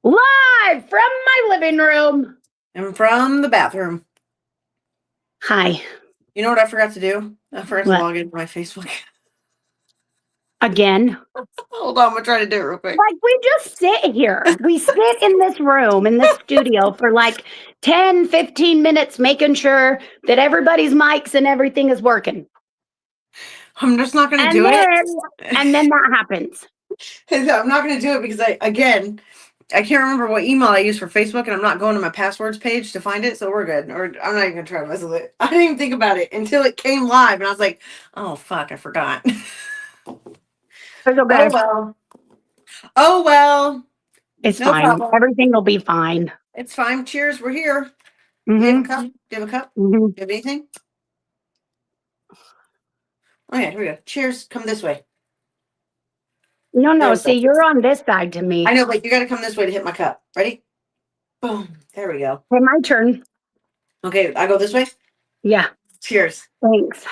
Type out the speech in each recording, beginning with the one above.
Live from my living room. And from the bathroom. Hi. You know what I forgot to do? I forgot to What? log into my Facebook. Again? Hold on, I'm gonna try to do it real quick. Like, we just sit here. We sit in this room, in this studio for like 10, 15 minutes, making sure that everybody's mics and everything is working. I'm just not gonna And do then, it. and then that happens. I'm not gonna do it because I can't remember what email I use for Facebook, and I'm not going to my passwords page to find it, so we're good. Or I'm not even gonna try to mess with it. I didn't even think about it until it came live, and I was like, "Oh fuck, I forgot." It's okay. Oh well. Oh well. It's No fine. problem. Everything will be fine. It's fine. Cheers. We're here. Do you have a Mm-hmm. cup? Do you have a cup? Mm-hmm. Do you have anything? Oh yeah, here we go. Cheers. Come this way. No, There we see, go. you're on this side to me. I know, but you got to come this way to hit my cup. Ready? Boom. There we go. Okay, my turn. Okay, I go this way. Yeah. Cheers. Thanks.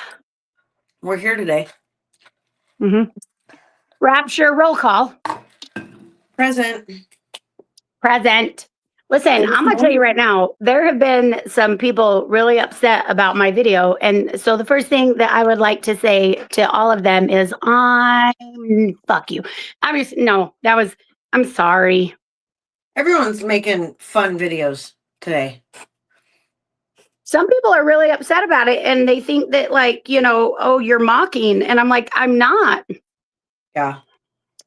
We're here today. Mm-hmm. Rapture roll call. Present. Present. Listen, I'm going to tell you right now, there have been some people really upset about my video. And so the first thing that I would like to say to all of them is, fuck you. I'm sorry. Everyone's making fun videos today. Some people are really upset about it and they think that, like, oh, you're mocking. And I'm like, I'm not. Yeah.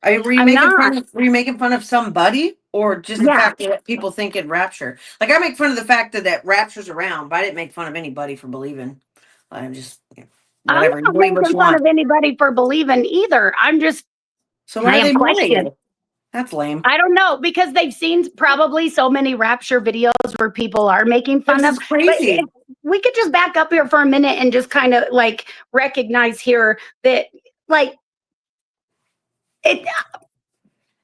Were you I'm not. making fun of somebody, or just the Yeah. fact that people think in Rapture? Like, I make fun of the fact that Rapture's around, but I didn't make fun of anybody for believing. I'm just I'm whatever. You not believe what making you fun want. of anybody for believing either. So I why are am they mad at questioning. you? That's lame. I don't know, because they've seen probably so many Rapture videos where people are making fun This of. is crazy. But we could just back up here for a minute and just kind of like recognize here that, like, it.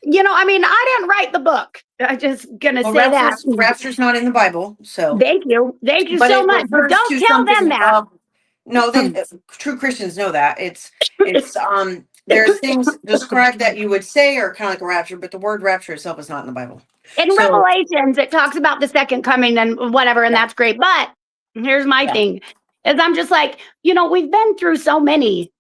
I mean, I didn't write the book. I'm just gonna say that. Rapture's not in the Bible, so. Thank you But so it much. But refers don't to tell them something that. of no, true Christians know that. It's there's things described that you would say are kind of like a rapture, but the word rapture itself is not in the Bible. In So Revelations, it talks about the second coming and whatever, and that's great. But here's my thing: is I'm just like, we've been through so many.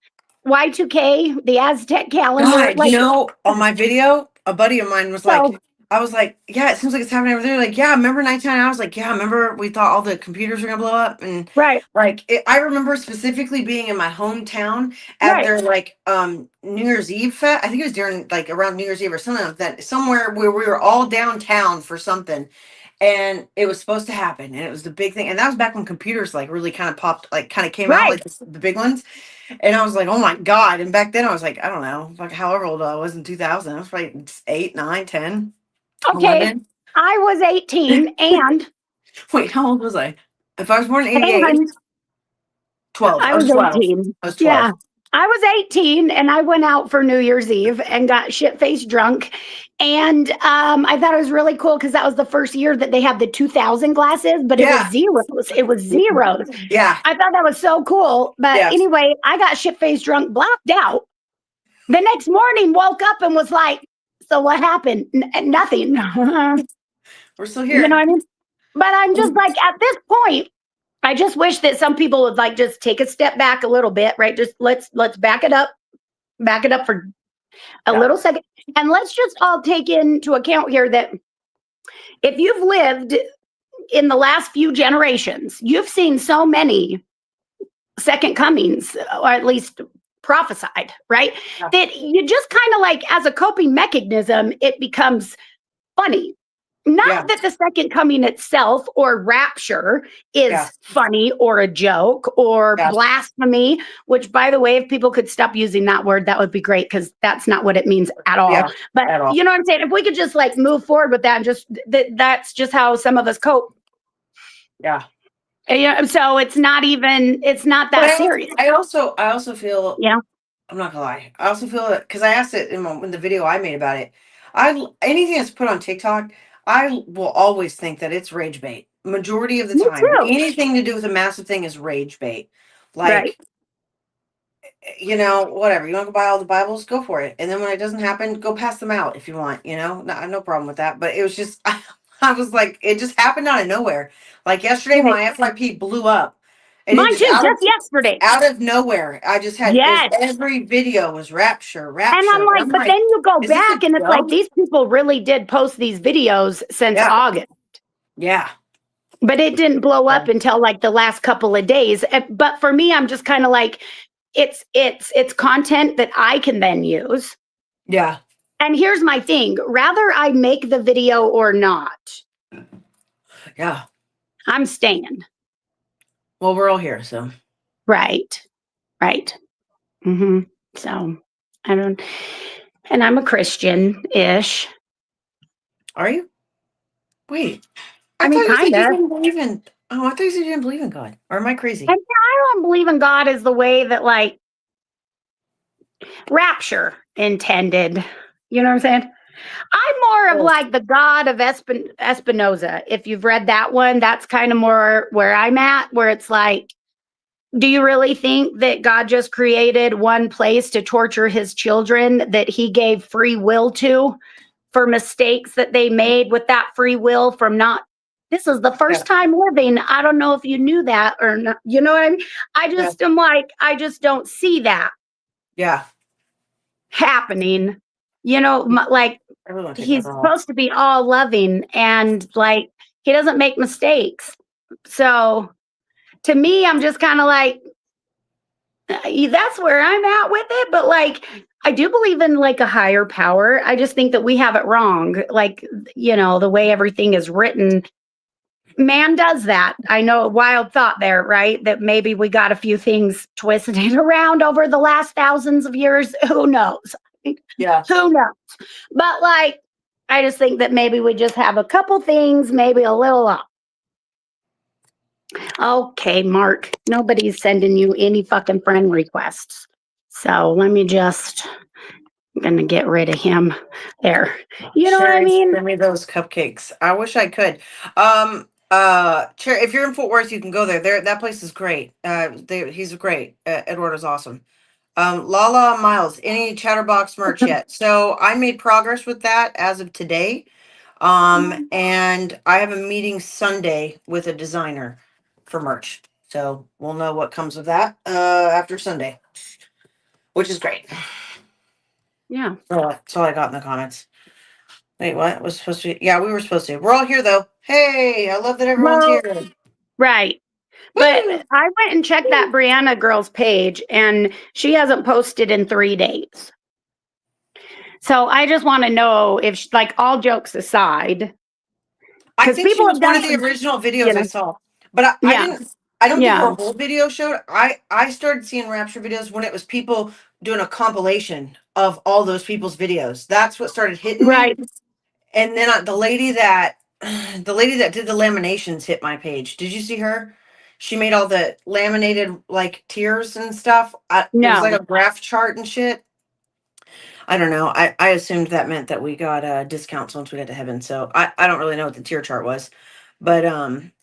Y2K, the Aztec calendar, God, on my video, a buddy of mine was like, so I was like, yeah, it seems like it's happening over there. Like, yeah, remember 19? I was like, yeah, remember we thought all the computers were gonna blow up, and right, like I remember specifically being in my hometown at right, their like New Year's Eve fest. I think it was during like around New Year's Eve or something like that, somewhere where we were all downtown for something, and it was supposed to happen, and it was the big thing, and that was back when computers like really kind of popped, like kind of came out, right. like the big ones. And I was like, oh my God. And back then I was like, I don't know, like however old I was in 2000, I was probably 8, 9, 10, Okay, 11. I was 18 and Wait, how old was I? If I was born in 88, and 12. I I was was 12. 18. I was 12. Yeah. I was 18 and I went out for New Year's Eve and got shit-faced drunk. And I thought it was really cool because that was the first year that they had the 2000 glasses, but it was Yeah. zeros. It was zeros. Yeah. I thought that was so cool. But Yes. anyway, I got shit-faced drunk, blacked out. The next morning, woke up and was like, so what happened? Nothing. We're still You here. know what I mean? But I'm just like, at this point, I just wish that some people would like just take a step back a little bit, right? Just let's back it up for a little second. And let's just all take into account here that if you've lived in the last few generations, you've seen so many second comings, or at least prophesied, right? Yeah. That you just kind of like, as a coping mechanism, it becomes funny. Not that the second coming itself or rapture is funny or a joke or blasphemy, which, by the way, if people could stop using that word, that would be great, because that's not what it means at all. Yeah, but at all. You know what I'm saying? If we could just like move forward with that, and just that's just how some of us cope. Yeah. So it's not that serious. I also feel, Yeah. I'm not gonna lie. I also feel that because I asked it in the video I made about it. Anything that's put on TikTok, I will always think that it's rage bait. Majority of the Me time, too. anything to do with a massive thing is rage bait. Like, Right. whatever. You want to buy all the Bibles, go for it. And then when it doesn't happen, go pass them out if you want, no problem with that. But it was just, I was like, it just happened out of nowhere. Like yesterday, Right. my FYP blew up. And it Mine just too, just yesterday. out of nowhere, I just had Yes. every video was Rapture, And I'm Rapture. And like, I'm but like, then you go is this back a and it's like, joke? these people really did post these videos since Yeah. August. Yeah. But it didn't blow up until like the last couple of days. But for me, I'm just kind of like, it's content that I can then use. Yeah. And here's my thing, rather I make the video or not, Yeah. I'm staying. Well, we're all here, so. Right. So I don't, and I'm a Christian-ish. Are you? Wait. I mean, thought you said kind you of. didn't believe in. Oh, I thought you said you didn't believe in God. Or am I crazy? And I don't believe in God as the way that like Rapture intended. You know what I'm saying? I'm more of like the God of Espinoza. If you've read that one, that's kind of more where I'm at, where it's like, do you really think that God just created one place to torture his children that he gave free will to for mistakes that they made with that free will from not? This is the first time living. I don't know if you knew that or not. You know what I mean? I just am like, I just don't see that happening. Like he's supposed to be all loving and like he doesn't make mistakes. So to me, I'm just kind of like, that's where I'm at with it. But like, I do believe in like a higher power. I just think that we have it wrong. Like, the way everything is written, man does that. I know a wild thought there, right? That maybe we got a few things twisted around over the last thousands of years. Who knows? Yeah. Who knows? But like, I just think that maybe we just have a couple things, maybe a little off. Okay, Mark, nobody's sending you any fucking friend requests. So let me I'm gonna get rid of him there. You know what I mean? Send me those cupcakes. I wish I could. If you're in Fort Worth, you can go there. That place is great. He's great. Eduardo's awesome. Lala Miles, any ChatHerBox merch yet? So I made progress with that as of today. And I have a meeting Sunday with a designer for merch. So we'll know what comes of that after Sunday, which is great. Yeah. Oh, that's all I got in the comments. Wait, what? Was supposed to be? Yeah, we were supposed to. We're all here though. Hey, I love that everyone's here. Right. But I went and checked that Brianna girl's page and she hasn't posted in 3 days. So I just want to know if, like, all jokes aside, I think she people was have done one of the some, original videos I saw, but I didn't. I don't think her whole video showed. I started seeing Rapture videos when it was people doing a compilation of all those people's videos. That's what started hitting me. And then the lady that did the laminations hit my page. Did you see her? She made all the laminated like tiers and stuff. It was like a graph chart and shit. I don't know. I assumed that meant that we got discounts once we got to heaven. So I don't really know what the tier chart was. But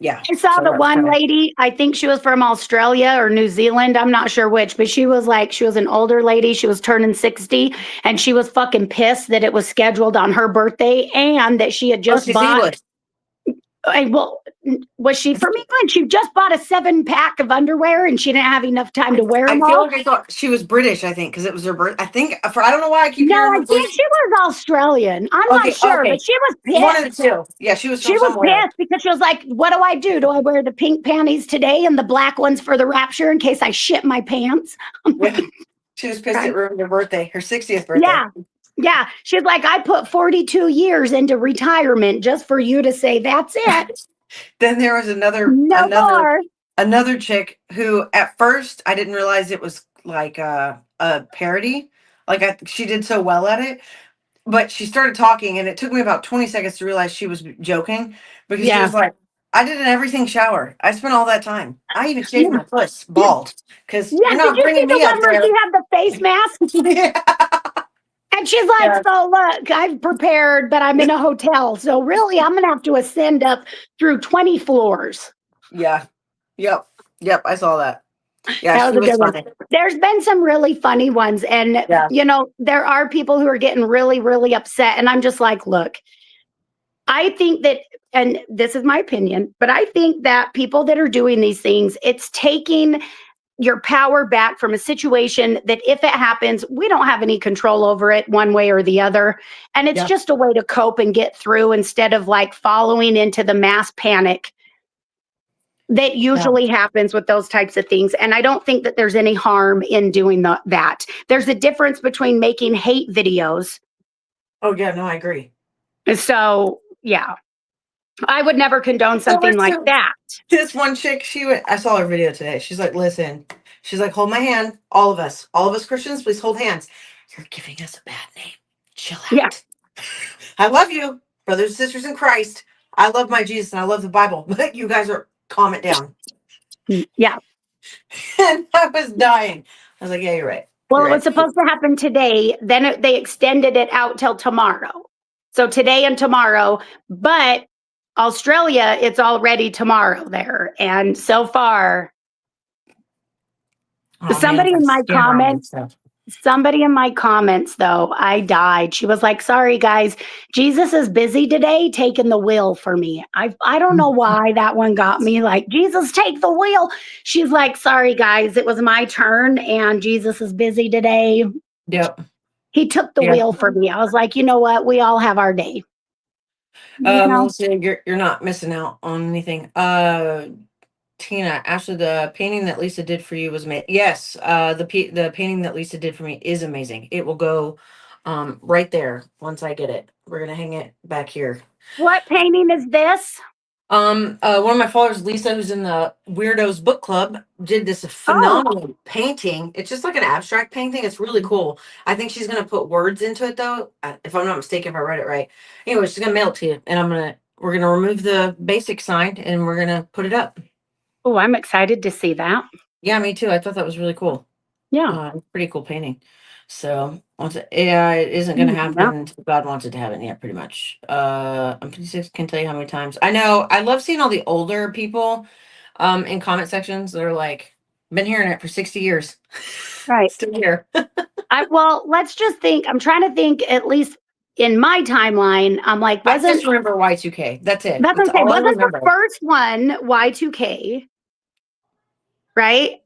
yeah. I saw the one lady, I think she was from Australia or New Zealand. I'm not sure which, but she was an older lady. She was turning 60 and she was fucking pissed that it was scheduled on her birthday and that she had just bought. Well, was she from England? She just bought a 7-pack of underwear and she didn't have enough time to wear them all. I feel like I thought she was British, I think, because it was her birth. I don't know why I keep hearing her. I think she was Australian. I'm not sure, but she was pissed. One of the two. Yeah, she was from somewhere. She was pissed because she was like, what do I do? Do I wear the pink panties today and the black ones for the Rapture in case I shit my pants? She was pissed it ruined her birthday, her 60th birthday. Yeah. She's like, I put 42 years into retirement just for you to say that's it. Then there was another chick who at first I didn't realize it was like a parody. Like she did so well at it. But she started talking and it took me about 20 seconds to realize she was joking because she was like, I did an everything shower. I spent all that time. I even shaved my puss bald because you're not bringing me up there. Did you see the one where she had the face mask? And she's like, so look, I've prepared, but I'm in a hotel. So really, I'm going to have to ascend up through 20 floors. Yeah. Yep. I saw that. Yeah, That she was a was good one. funny. There's been some really funny ones. And, Yeah. there are people who are getting really, really upset. And I'm just like, look, I think that, and this is my opinion, but I think that people that are doing these things, it's taking your power back from a situation that if it happens, we don't have any control over it one way or the other. And it's Yeah. just a way to cope and get through instead of like following into the mass panic that usually happens with those types of things. And I don't think that there's any harm in doing that. There's a difference between making hate videos. Oh yeah, no, I agree. So, yeah, I would never condone So something like that. this one chick, I saw her video today. She's like, listen, she's like, hold my hand. All of us Christians, please hold hands. You're giving us a bad name. Chill out. Yeah. I love you, brothers and sisters in Christ. I love my Jesus and I love the Bible, but you guys are calm it down. Yeah. And I was dying. I was like, yeah, you're right. Well, You're it was right. supposed to happen today. Then they extended it out till tomorrow. So today and tomorrow, but Australia, it's already tomorrow there. And so far, Oh, somebody man, in my scam around and comments, stuff. somebody in my comments, though, I died. She was like, sorry, guys, Jesus is busy today taking the wheel for me. I don't know why that one got me. Like, Jesus, take the wheel. She's like, sorry, guys, it was my turn and Jesus is busy today. Yep. He took the Yeah. wheel for me. I was like, you know what? We all have our day. Melissa, you're not missing out on anything. Tina, actually, the painting that Lisa did for you was amazing. Yes, the painting that Lisa did for me is amazing. It will go, right there once I get it. We're gonna hang it back here. What painting is this? One of my followers, Lisa, who's in the Weirdos Book Club, did this Oh, phenomenal painting. It's just like an abstract painting. It's really cool. I think she's gonna put words into it though, if I'm not mistaken, if I read it right. Anyway, she's gonna mail it to you, and we're gonna remove the basic sign and we're gonna put it up. oh, I'm excited to see that. Yeah, me too. I thought that was really cool. Yeah. Pretty cool painting. So it isn't going to Yeah. happen until God wants it to happen. Yeah, pretty much. I'm 56. Can tell you how many times. I know. I love seeing all the older people, in comment sections. They're like, been hearing it for 60 years. Right. Still here. Well, let's just think. I'm trying to think, at least in my timeline, I'm like, I just remember Y2K. That's it. that's That's what I'm saying. all I Wasn't the remember. first one Y2K? Right?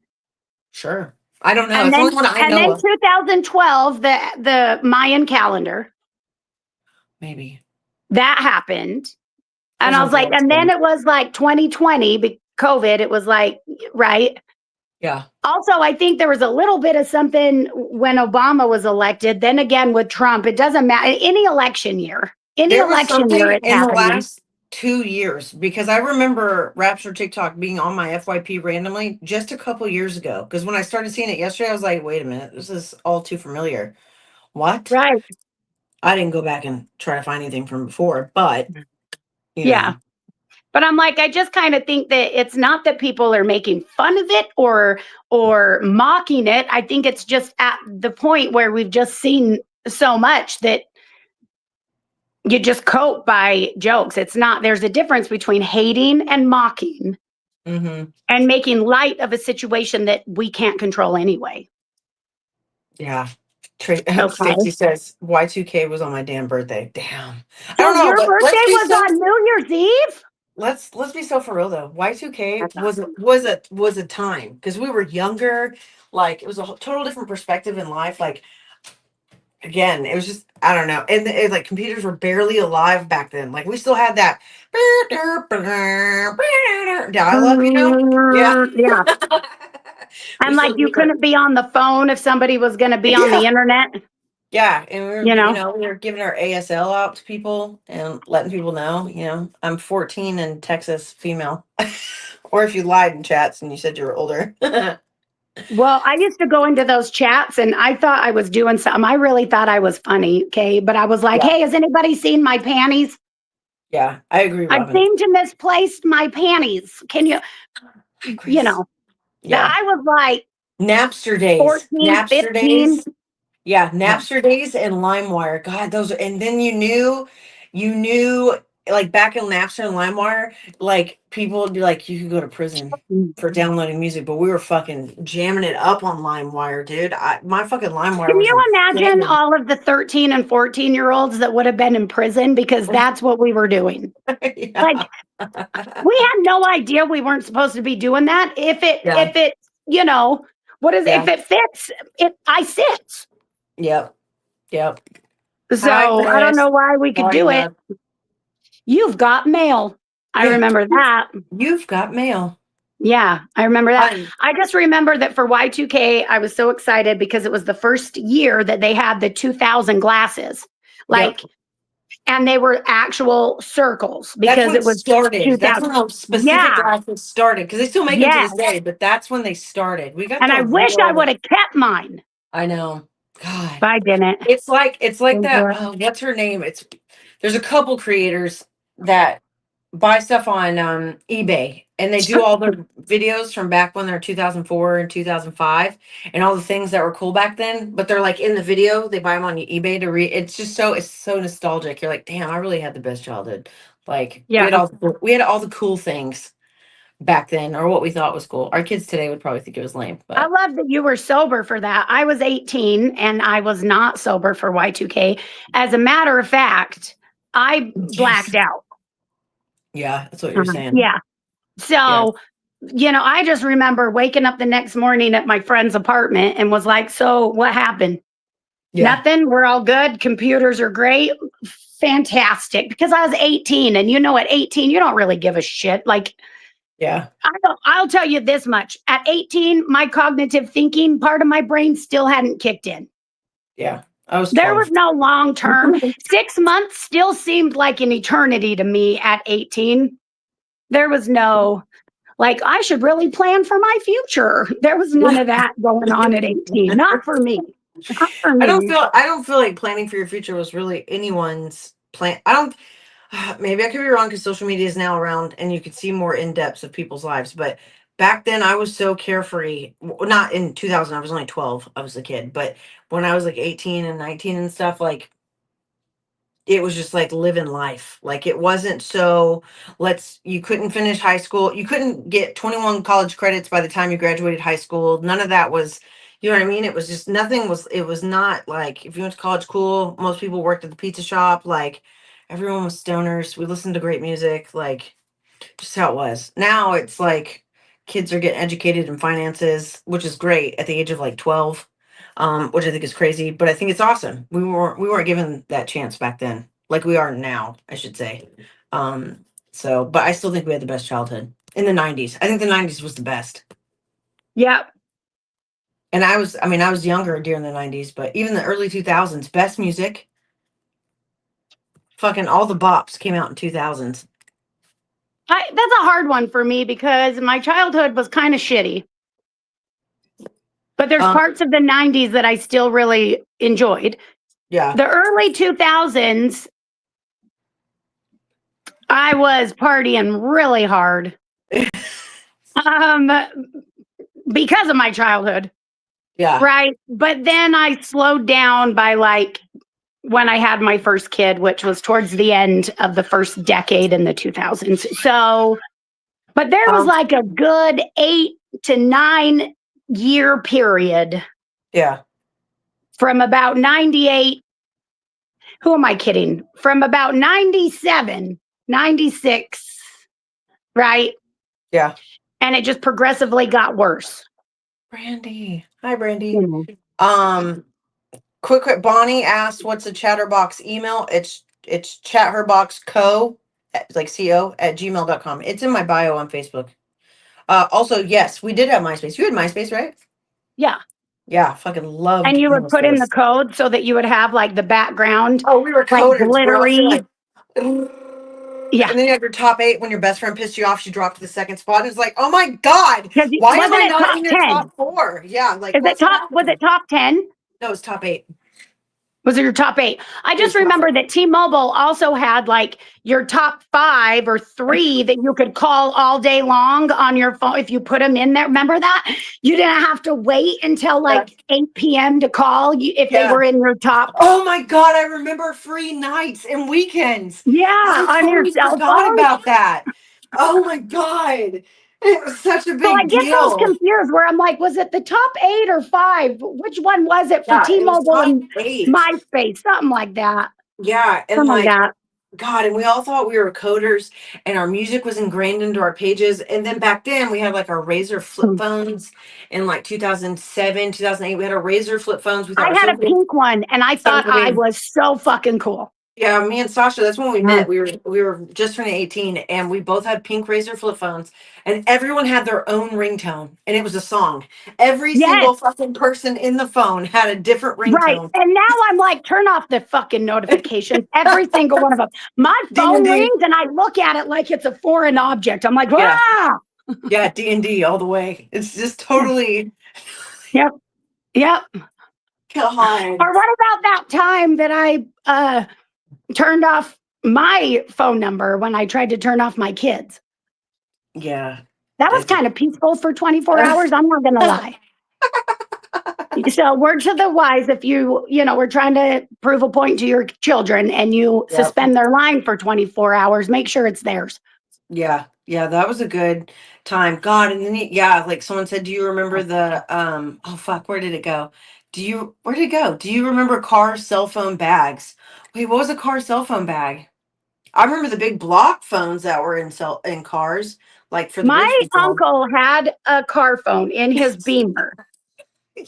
Sure. I don't know. And It's the then only one I and know then of. 2012, the Mayan calendar. Maybe. That happened. And There's I was like, nothing else and then going. it was like 2020, COVID, it was like, right? Yeah. Also, I think there was a little bit of something when Obama was elected. Then again, with Trump, it doesn't matter. Any election year, There was something it's in the happening. last 2 years because I remember Rapture TikTok being on my FYP randomly just a couple years ago. Because when I started seeing it yesterday, I was like, wait a minute, this is all too familiar. What? Right. I didn't go back and try to find anything from before, but Yeah. But I'm like, I just kind of think that it's not that people are making fun of it or mocking it. I think it's just at the point where we've just seen so much that you just cope by jokes. It's not, there's a difference between hating and mocking and making light of a situation that we can't control anyway. Yeah. Okay. Stacy says Y2K was on my damn birthday. Damn. I So don't know, your but birthday was on New Year's Eve? let's be so for real though. Y2K That's awesome. was a time because we were younger. Like it was a total different perspective in life. Like again, it was just I don't know, and like computers were barely alive back then. Like we still had that dial-up, Yeah, Yeah. we And like still you do that. couldn't be on the phone if somebody was going to be on the internet. Yeah, and we were, You know? we were giving our ASL out to people and letting people know, I'm 14 and Texas female. Or if you lied in chats and you said you were older. Well, I used to go into those chats and I thought I was doing something. I really thought I was funny. Okay. But I was like, Yeah. hey, has anybody seen my panties? Yeah, I agree, I Robin. seem to misplace my panties. Can you, Yeah. I was like Napster days. 14, 15. Yeah, Napster days and LimeWire. God, those are, and then you knew like back in Napster and LimeWire, like people would be like, you could go to prison for downloading music, but we were fucking jamming it up on LimeWire, dude. My fucking LimeWire Can was you imagine insane. all of the 13 and 14-year-olds that would have been in prison because that's what we were doing? Yeah. Like, we had no idea we weren't supposed to be doing that. If it, you know, what is Yeah. if it fits, I sit. Yep. Yep. So Hi, I don't Chris. know why we could How are do you, it. love? You've got mail. I remember that. You've got mail. Yeah, I remember that. I'm- I just remember that for Y2K, I was so excited because it was the first year that they had the 2000 glasses. Like, and they were actual circles That's because when it was started. 2000. That's when those specific Yeah. glasses started, because they still make them to Yes. this day, but that's when they started. We got And the I wish I real- would have kept mine, I know. God. but I didn't. It's like that. Enjoy. What's her name? There's a couple creators that buy stuff on eBay, and they do all their videos from back when they're 2004 and 2005 and all the things that were cool back then, but they're like in the video, they buy them on eBay to read. It's so nostalgic. You're like, damn, I really had the best childhood. Like we had all the cool things back then, or what we thought was cool. Our kids today would probably think it was lame, I but love that you were sober for that. I was 18 and I was not sober for Y2K. As a matter of fact, I blacked out. yeah, that's what you're saying. Yeah. So, you know, I just remember waking up the next morning at my friend's apartment and was like, so what happened? Yeah. Nothing. We're all good. Computers are great. Fantastic. Because I was 18 and you know, at 18, you don't really give a shit. Like, Yeah. I'll tell you this much. At 18, my cognitive thinking part of my brain still hadn't kicked in. Yeah. I was 12. There was no long term. 6 months still seemed like an eternity to me at 18. There was no, like, I should really plan for my future. There was none of that going on at 18. Not for me. Not for me. I don't feel like planning for your future was really anyone's plan. I don't. Maybe I could be wrong, because social media is now around and you could see more in depths of people's lives. But back then, I was so carefree. Not in 2000. I was only 12. I was a kid. But when I was like 18 and 19 and stuff, like it was just like living life. Like it wasn't so. You couldn't finish high school. You couldn't get 21 college credits by the time you graduated high school. None of that was. You know what I mean? It was just nothing was. It was not like if you went to college, cool. Most people worked at the pizza shop. Like everyone was stoners. We listened to great music. Like just how it was. Now it's like kids are getting educated in finances, which is great at the age of like 12, which I think is crazy, but I think it's awesome. We weren't given that chance back then, like we are now, I should say. So, but I still think we had the best childhood in the 90s. I think the 90s was the best. Yeah. And I was younger during the 90s, but even the early 2000s, best music. Fucking all the bops came out in 2000s. That's a hard one for me because my childhood was kind of shitty. But there's parts of the 90s that I still really enjoyed. Yeah. The early 2000s, I was partying really hard. Because of my childhood. Yeah. Right. But then I slowed down by like when I had my first kid, which was towards the end of the first decade in the 2000s. So, but there was like a good 8 to 9 year period. Yeah. From about 98. Who am I kidding? From about 97, 96. Right. Yeah. And it just progressively got worse. Brandy. Hi, Brandy. Quick. Bonnie asked, "What's a ChatHerBox email?" It's ChatHerBoxco, like co @gmail.com. It's in my bio on Facebook. Also, yes, we did have MySpace. You had MySpace, right? Yeah. Yeah, fucking loved. And you would put in the code so that you would have like the background. Oh, we were like glittery. Yeah. And then you have your top 8. When your best friend pissed you off, she dropped to the second spot. And it's like, oh my God, why am I not in your top 4? Yeah, like was it top 10? No, it's top 8. Was it your top 8? I just remember that T-Mobile also had like your top 5 or 3 that you could call all day long on your phone if you put them in there. Remember that? You didn't have to wait until like 8 p.m. to call you if they were in your top. Oh my God, I remember free nights and weekends. Yeah, I on your totally cell forgot phone. about that. Oh my God. It was such a big So I get those deal. confused where I'm like, was it the top 8 or 5? Which one was it for Yeah, it was T-Mobile top and 8. MySpace? Something like that. Yeah, and Something like like that. God, and we all thought we were coders and our music was ingrained into our pages. And then back then we had like our Razor flip phones in like 2007, 2008. We had our Razor flip phones. We thought I were had so a cool. pink one and I thought I was so fucking cool. Yeah, me and Sasha, that's when we met. We were just turning 18 and we both had pink Razor flip phones and everyone had their own ringtone and it was a song. Every single fucking person in the phone had a different Right. ringtone. And now I'm like, turn off the fucking notifications. Every single one of them. My phone D&D. rings and I look at it like it's a foreign object. I'm like, Yeah. ah. Yeah, D&D all the way. It's just totally. Yep. Yep. God. Or what about that time that I turned off my phone number when I tried to turn off my kids? Yeah. That was kind of peaceful for 24 hours. I'm not going to lie. So word to the wise, if we're trying to prove a point to your children and you suspend their line for 24 hours, make sure it's theirs. Yeah. Yeah, that was a good time. God, and then like someone said, do you remember the oh fuck, where did it go? Where did it go? Do you remember car cell phone bags? Wait, what was a car cell phone bag? I remember the big block phones that were in cars, like for the My rich people. uncle had a car phone in his Beamer. And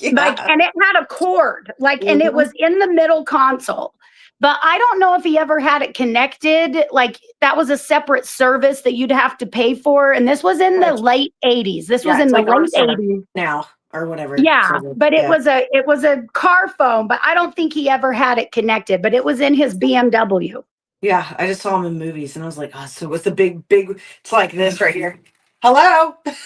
it had a cord, and it was in the middle console. But I don't know if he ever had it connected. Like that was a separate service that you'd have to pay for. And this was in the late 80s. This was in the like late 80s. Now or whatever. Yeah, but it was a car phone, but I don't think he ever had it connected, but it was in his BMW. Yeah, I just saw him in movies and I was like, oh, so with the big, it's like this right here. Hello. His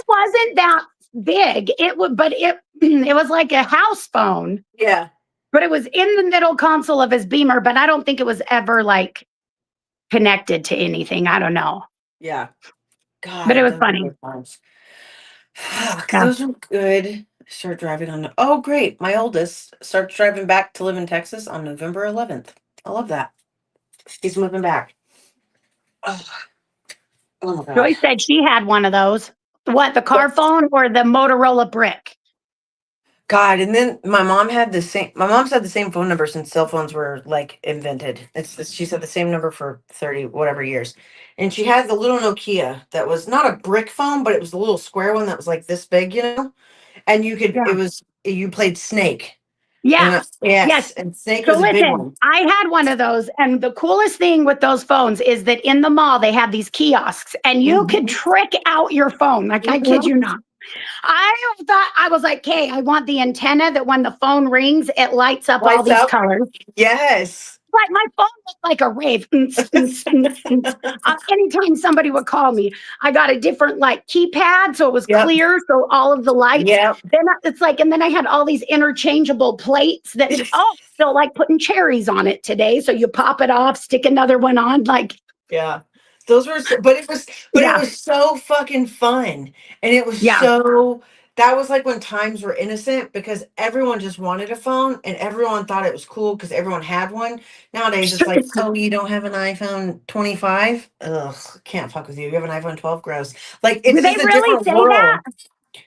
wasn't that big. It was like a house phone. Yeah. But it was in the middle console of his Beamer, but I don't think it was ever like connected to anything. I don't know. Yeah. God. But it was funny. Those are good. Start driving on. Oh, great. My oldest starts driving back to live in Texas on November 11th. I love that. He's moving back. Oh my God. Joyce said she had one of those. What, the car phone or the Motorola brick? God, and then my mom's had the same phone number since cell phones were like invented. She's had the same number for 30 whatever years. And she had the little Nokia that was not a brick phone, but it was the little square one that was like this big, and you played Snake. Yeah. Yes. And Snake So was a big listen, one. I had one of those, and the coolest thing with those phones is that in the mall they have these kiosks, and you could trick out your phone. Like I kid you not. I was like, "Okay, I want the antenna that when the phone rings, it lights up all these colors." Yes. But my phone looked like a rave. Anytime somebody would call me, I got a different like keypad, so it was clear, so all of the lights. Yeah. Then it's like, and then I had all these interchangeable plates that still like putting cherries on it today. So you pop it off, stick another one on, like. Yeah. Those were, it was so fucking fun. And it was that was like when times were innocent because everyone just wanted a phone and everyone thought it was cool because everyone had one. Nowadays it's like, oh, you don't have an iPhone 25? Ugh, can't fuck with you. You have an iPhone 12? Gross. Like it's just a different world. That?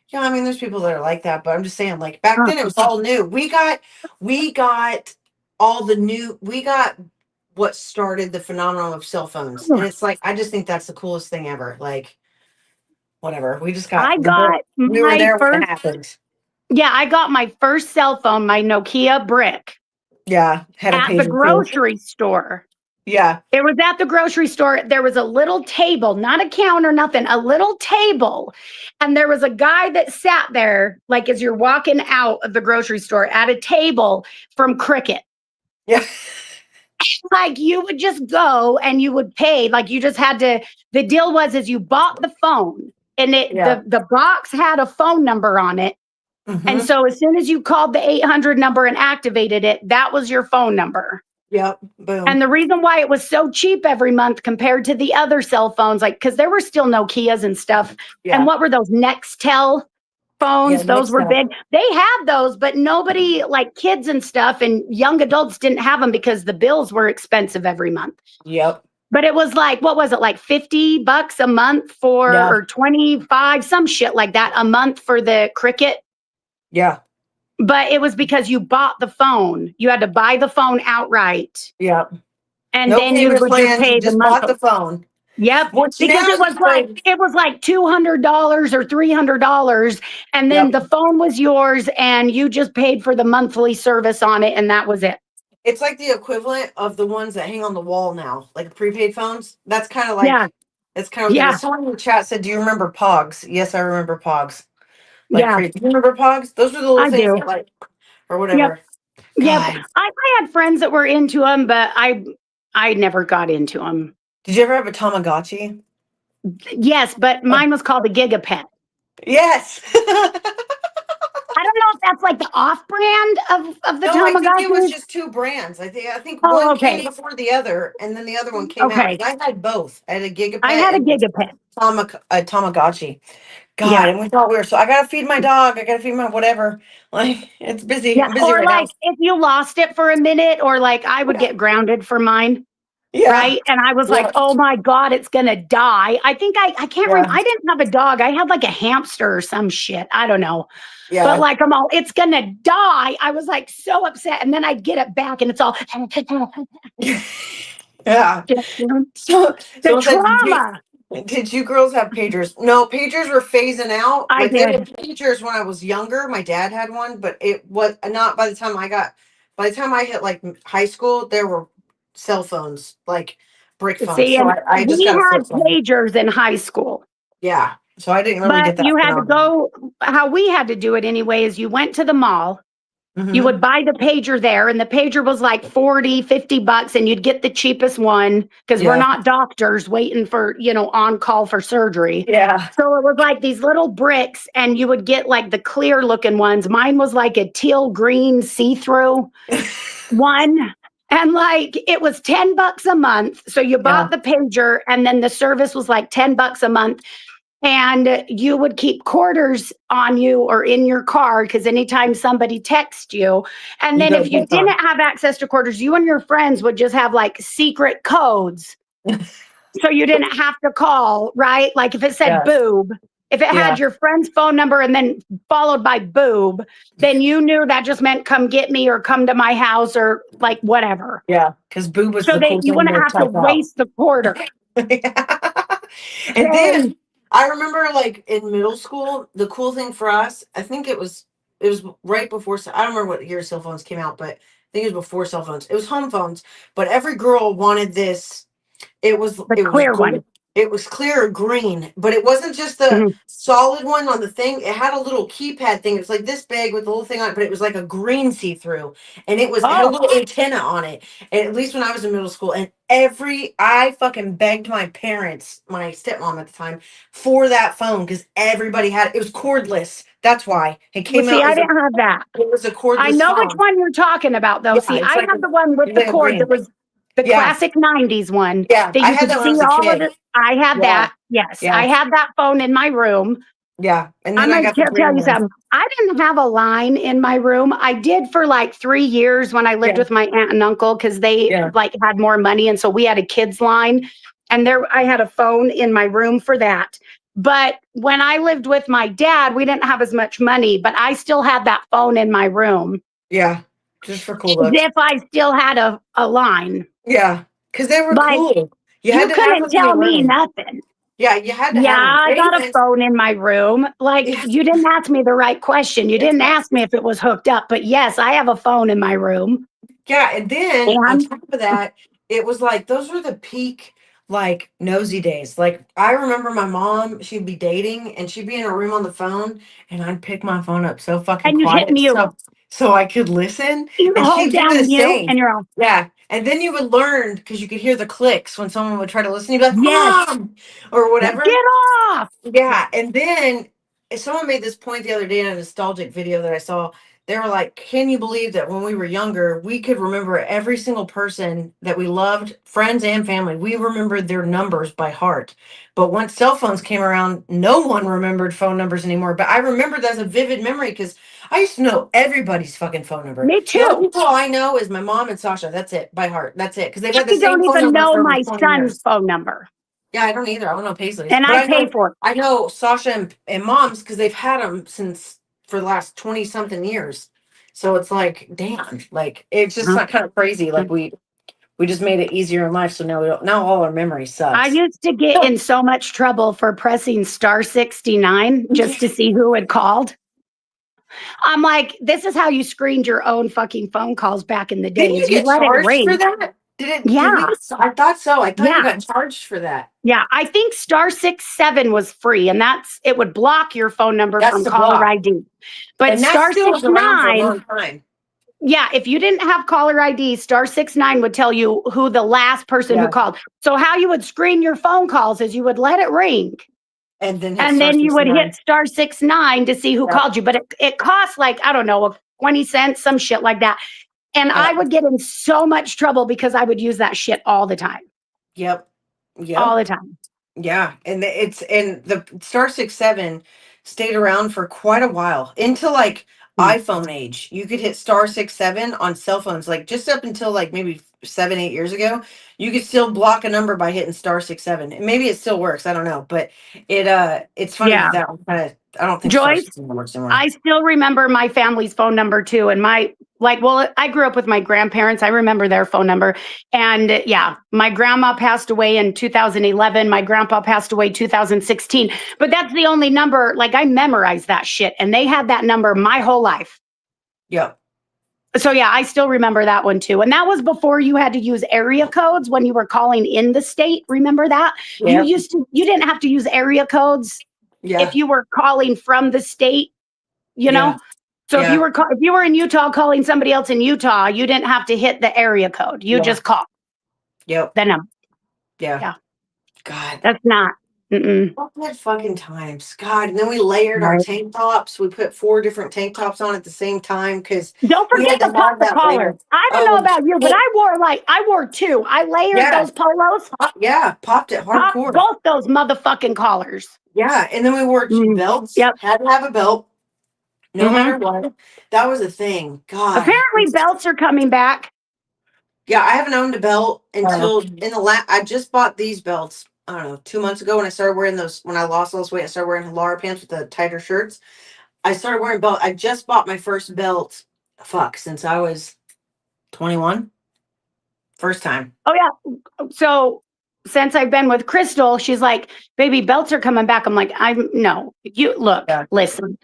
Yeah, I mean, there's people that are like that, but I'm just saying, like back then it was all new. We got all the new. We got what started the phenomenon of cell phones, and it's like I just think that's the coolest thing ever. Like, whatever. We just got. We were there when it happened. Yeah, I got my first cell phone, my Nokia brick. Yeah, had at the grocery store. Yeah. It was at the grocery store. There was a little table, not a counter, nothing, a little table. And there was a guy that sat there, like as you're walking out of the grocery store at a table from Cricket. Yeah. Like you would just go and you would pay. Like you just had to, the deal was is you bought the phone and the box had a phone number on it. And so as soon as you called the 800 number and activated it, that was your phone number. Yep. Boom. And the reason why it was so cheap every month compared to the other cell phones, like, because there were still Nokias and stuff. Yeah. And what were those Nextel phones? Yeah, those were Nextel. big. They had those, but nobody, like kids and stuff and young adults, didn't have them because the bills were expensive every month. Yep. But it was like, what was it, like $50 a month for, Yeah. or 25, some shit like that, a month for the Cricket. Yeah. But it was because you bought the phone. You had to buy the phone outright. Yep. And No then you payment would just plans. pay You the just month. bought the phone. Yep. Which Because now it was like $200 or $300, and then Yep. the phone was yours, and you just paid for the monthly service on it, and that was it. It's like the equivalent of the ones that hang on the wall now, like prepaid phones. That's kind of like, Yeah. it's kind of, Yeah. someone in the chat said, do you remember Pogs? Yes, I remember Pogs. Like, Yeah. do you remember Pogs? Those are the little I things do. that, like, or whatever. Yep. God. I had friends that were into them, but I never got into them. Did you ever have a Tamagotchi? Yes, but mine was called a Gigapet. Yes. I don't know if that's like the off-brand of the No, I think it was Tamagotchi. just two brands. I think Oh, one okay. came before the other, and then the other one came out. Okay. I had both. I had a Gigapet I had a and Gigapet. a Tamagotchi. God, Yeah. and we thought we were so. I gotta feed my dog. I gotta feed my whatever. Like, it's busy. Yeah. I'm busy Or right now. like if you lost it for a minute, or like I would get grounded for mine. Yeah. Right. And I was Yeah. like, oh my God, it's gonna die. I think I can't Yeah. remember. I didn't have a dog. I had like a hamster or some shit. I don't know. Yeah. But like I'm all, it's gonna die. I was like so upset. And then I'd get it back and it's all Yeah. So the someone said, trauma. did you girls have pagers? No, pagers were phasing out. I Like, they had did. pagers when I was younger. My dad had one, but it was not by the time I hit like high school, there were cell phones, like brick phones. See, So and I just we got a had flip phone. pagers in high school. Yeah. So I didn't really But get that you had to phenomenon. go, how we had to do it anyway is you went to the mall. You would buy the pager there, and the pager was like 40, $50, and you'd get the cheapest one because we're Yeah. not doctors waiting for, on call for surgery. Yeah. So it was like these little bricks, and you would get like the clear looking ones. Mine was like a teal green see-through one. And like it was $10 a month. So you bought the pager, and then the service was like $10 a month. And you would keep quarters on you or in your car because anytime somebody texts you, and You then go if you get them. didn't have access to quarters, you and your friends would just have like secret codes. So you didn't have to call, right? Like if it said Yes. boob, if it had your friend's phone number and then followed by boob, then you knew that just meant come get me or come to my house or like whatever. Yeah. Because boob was So the that cool you thing wouldn't to have to type out. waste the quarter. And then I remember, like, in middle school, the cool thing for us, I think it was right before, I don't remember what year cell phones came out, but I think it was before cell phones. It was home phones, but every girl wanted this. It was clear one. It was clear green, but it wasn't just the solid one on the thing. It had a little keypad thing. It's like this big with the little thing on it, but it was like a green see-through, and it had a little antenna on it. And at least when I was in middle school, and I fucking begged my parents, my stepmom at the time, for that phone because everybody had it. It was cordless. That's why it came out. I didn't have that. It was a cordless. I know phone. which one you're talking about, though. Yeah, See, it's I like have the one with the cord that was the classic 90s one. Yeah, that I you had could that when I see was a all kid. of it. I had that. Yes, I had that phone in my room. Yeah, and then I'm I got going the to tell green you one. something. I didn't have a line in my room. I did for like 3 years when I lived with my aunt and uncle because they like had more money, and so we had a kids line, and I had a phone in my room for that. But when I lived with my dad, we didn't have as much money, but I still had that phone in my room. Yeah, just for cool looks. As if I still had a line. Yeah, because they were Like, cool. You couldn't tell me nothing. Yeah, you had to Yeah, have them. I got a phone in my room. Like, you didn't ask me the right question. You didn't ask me if it was hooked up, but yes, I have a phone in my room. Yeah, and then on top of that, it was like those were the peak like nosy days. Like I remember my mom, she'd be dating and she'd be in her room on the phone, and I'd pick my phone up so fucking And you'd hit quiet mute. so I could listen. You And hold she'd do down the mute same. and you're all, Yeah. And then you would learn because you could hear the clicks when someone would try to listen. You'd be like, yes, Mom, or whatever. get off. Yeah. And then someone made this point the other day in a nostalgic video that I saw. They were like, "Can you believe that when we were younger, we could remember every single person that we loved, friends and family? We remembered their numbers by heart. But once cell phones came around, no one remembered phone numbers anymore. But I remember that as a vivid memory because I used to know everybody's fucking phone number. Me The only too. people I know is my mom and Sasha. That's it, by heart. That's it. Because they've had the I same don't phone even number know for over my 20 son's years. phone number. Yeah, I don't either. I don't know Paisley's, And but I pay for it. I know Sasha and Mom's because they've had them since for the last 20 something years. So it's like, damn, like it's just Uh-huh. kind of crazy. Like we just made it easier in life, so now we don't. Now all our memory I sucks. used to get in so much trouble for pressing star 69 just to see who had called. I'm like, this is how you screened your own fucking phone calls back in the Didn't you days. You get let it charged for ring. that? Did it? Did we? Yeah. I thought so. I thought you Yeah. got charged for that. Yeah. I think star 67 was free, and it would block your phone number That's from the caller block, ID. But and that star still was around for a 69, long time. yeah, if you didn't have caller ID, star 69 would tell you who the last person who Yeah. called. So how you would screen your phone calls is you would let it ring. And then And then you would 69. hit star 69 to see who Yep. called you. But it costs like, I don't know, 20 cents, some shit like that. And I Yep. would get in so much trouble because I would use that shit all the time. Yep. All the time. Yeah, and the Star 67 stayed around for quite a while into like Mm. iPhone age. You could hit Star 67 on cell phones, like just up until like maybe 7, 8 years ago. You could still block a number by hitting Star 67. And maybe it still works. I don't know, but it's funny Yeah. that one kind of. I don't think Star Joyce, 67 works anymore. I still remember my family's phone number too. And I grew up with my grandparents. I remember their phone number. And yeah, my grandma passed away in 2011. My grandpa passed away 2016. But that's the only number, like I memorized that shit. And they had that number my whole life. Yep. So yeah, I still remember that one too. And that was before you had to use area codes when you were calling in the state. Remember that? Yep. You didn't have to use area codes Yeah. if you were calling from the state, you Yeah. know? So Yeah. if you were in Utah calling somebody else in Utah, you didn't have to hit the area code. You Yeah. just call Yep. the number. Yeah. Yeah. God. That's not. Mm-mm. What good fucking times, God! And then we layered our Right. tank tops. We put 4 different tank tops on at the same time because Don't we forget had to to pop have the that collar. layer. I don't know about you, but shit. I wore two. I layered Yeah. those polos, Yeah, popped it popped hardcore. both those motherfucking collars. Yeah, and then we wore belts. Yep. Had to have a belt, no Mhm. matter what. That was a thing. God. Apparently, belts are coming back. Yeah, I haven't owned a belt until in the I just bought these belts. I don't know, 2 months ago when I started wearing those. When I lost all this weight, I started wearing Halara pants with the tighter shirts. I started wearing belt. I just bought my first belt. Since I was 21. First time. Oh yeah. So since I've been with Crystal, she's like, "Baby, belts are coming back." I'm like, no. You look, Yeah. listen.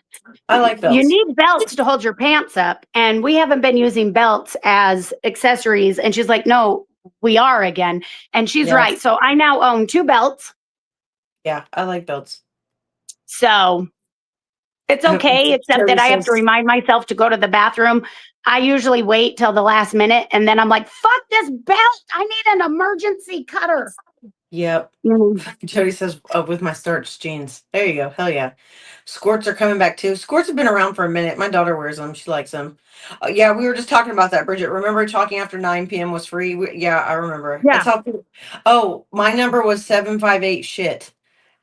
I like belts. You need belts to hold your pants up, and we haven't been using belts as accessories. And she's like, "No, we are again." And she's right. So I now own 2 belts. Yeah, I like belts. So it's okay, except that I have to remind myself to go to the bathroom. I usually wait till the last minute, and then I'm like, "Fuck this belt! I need an emergency cutter." Yep. Mhm. Jody says, with my starched jeans. There you go. Hell yeah. Squirts are coming back too. Squirts have been around for a minute. My daughter wears them. She likes them. Yeah, we were just talking about that, Bridget. Remember talking after 9 p.m. was free? Yeah, I remember. Yeah. That's how my number was 758 shit.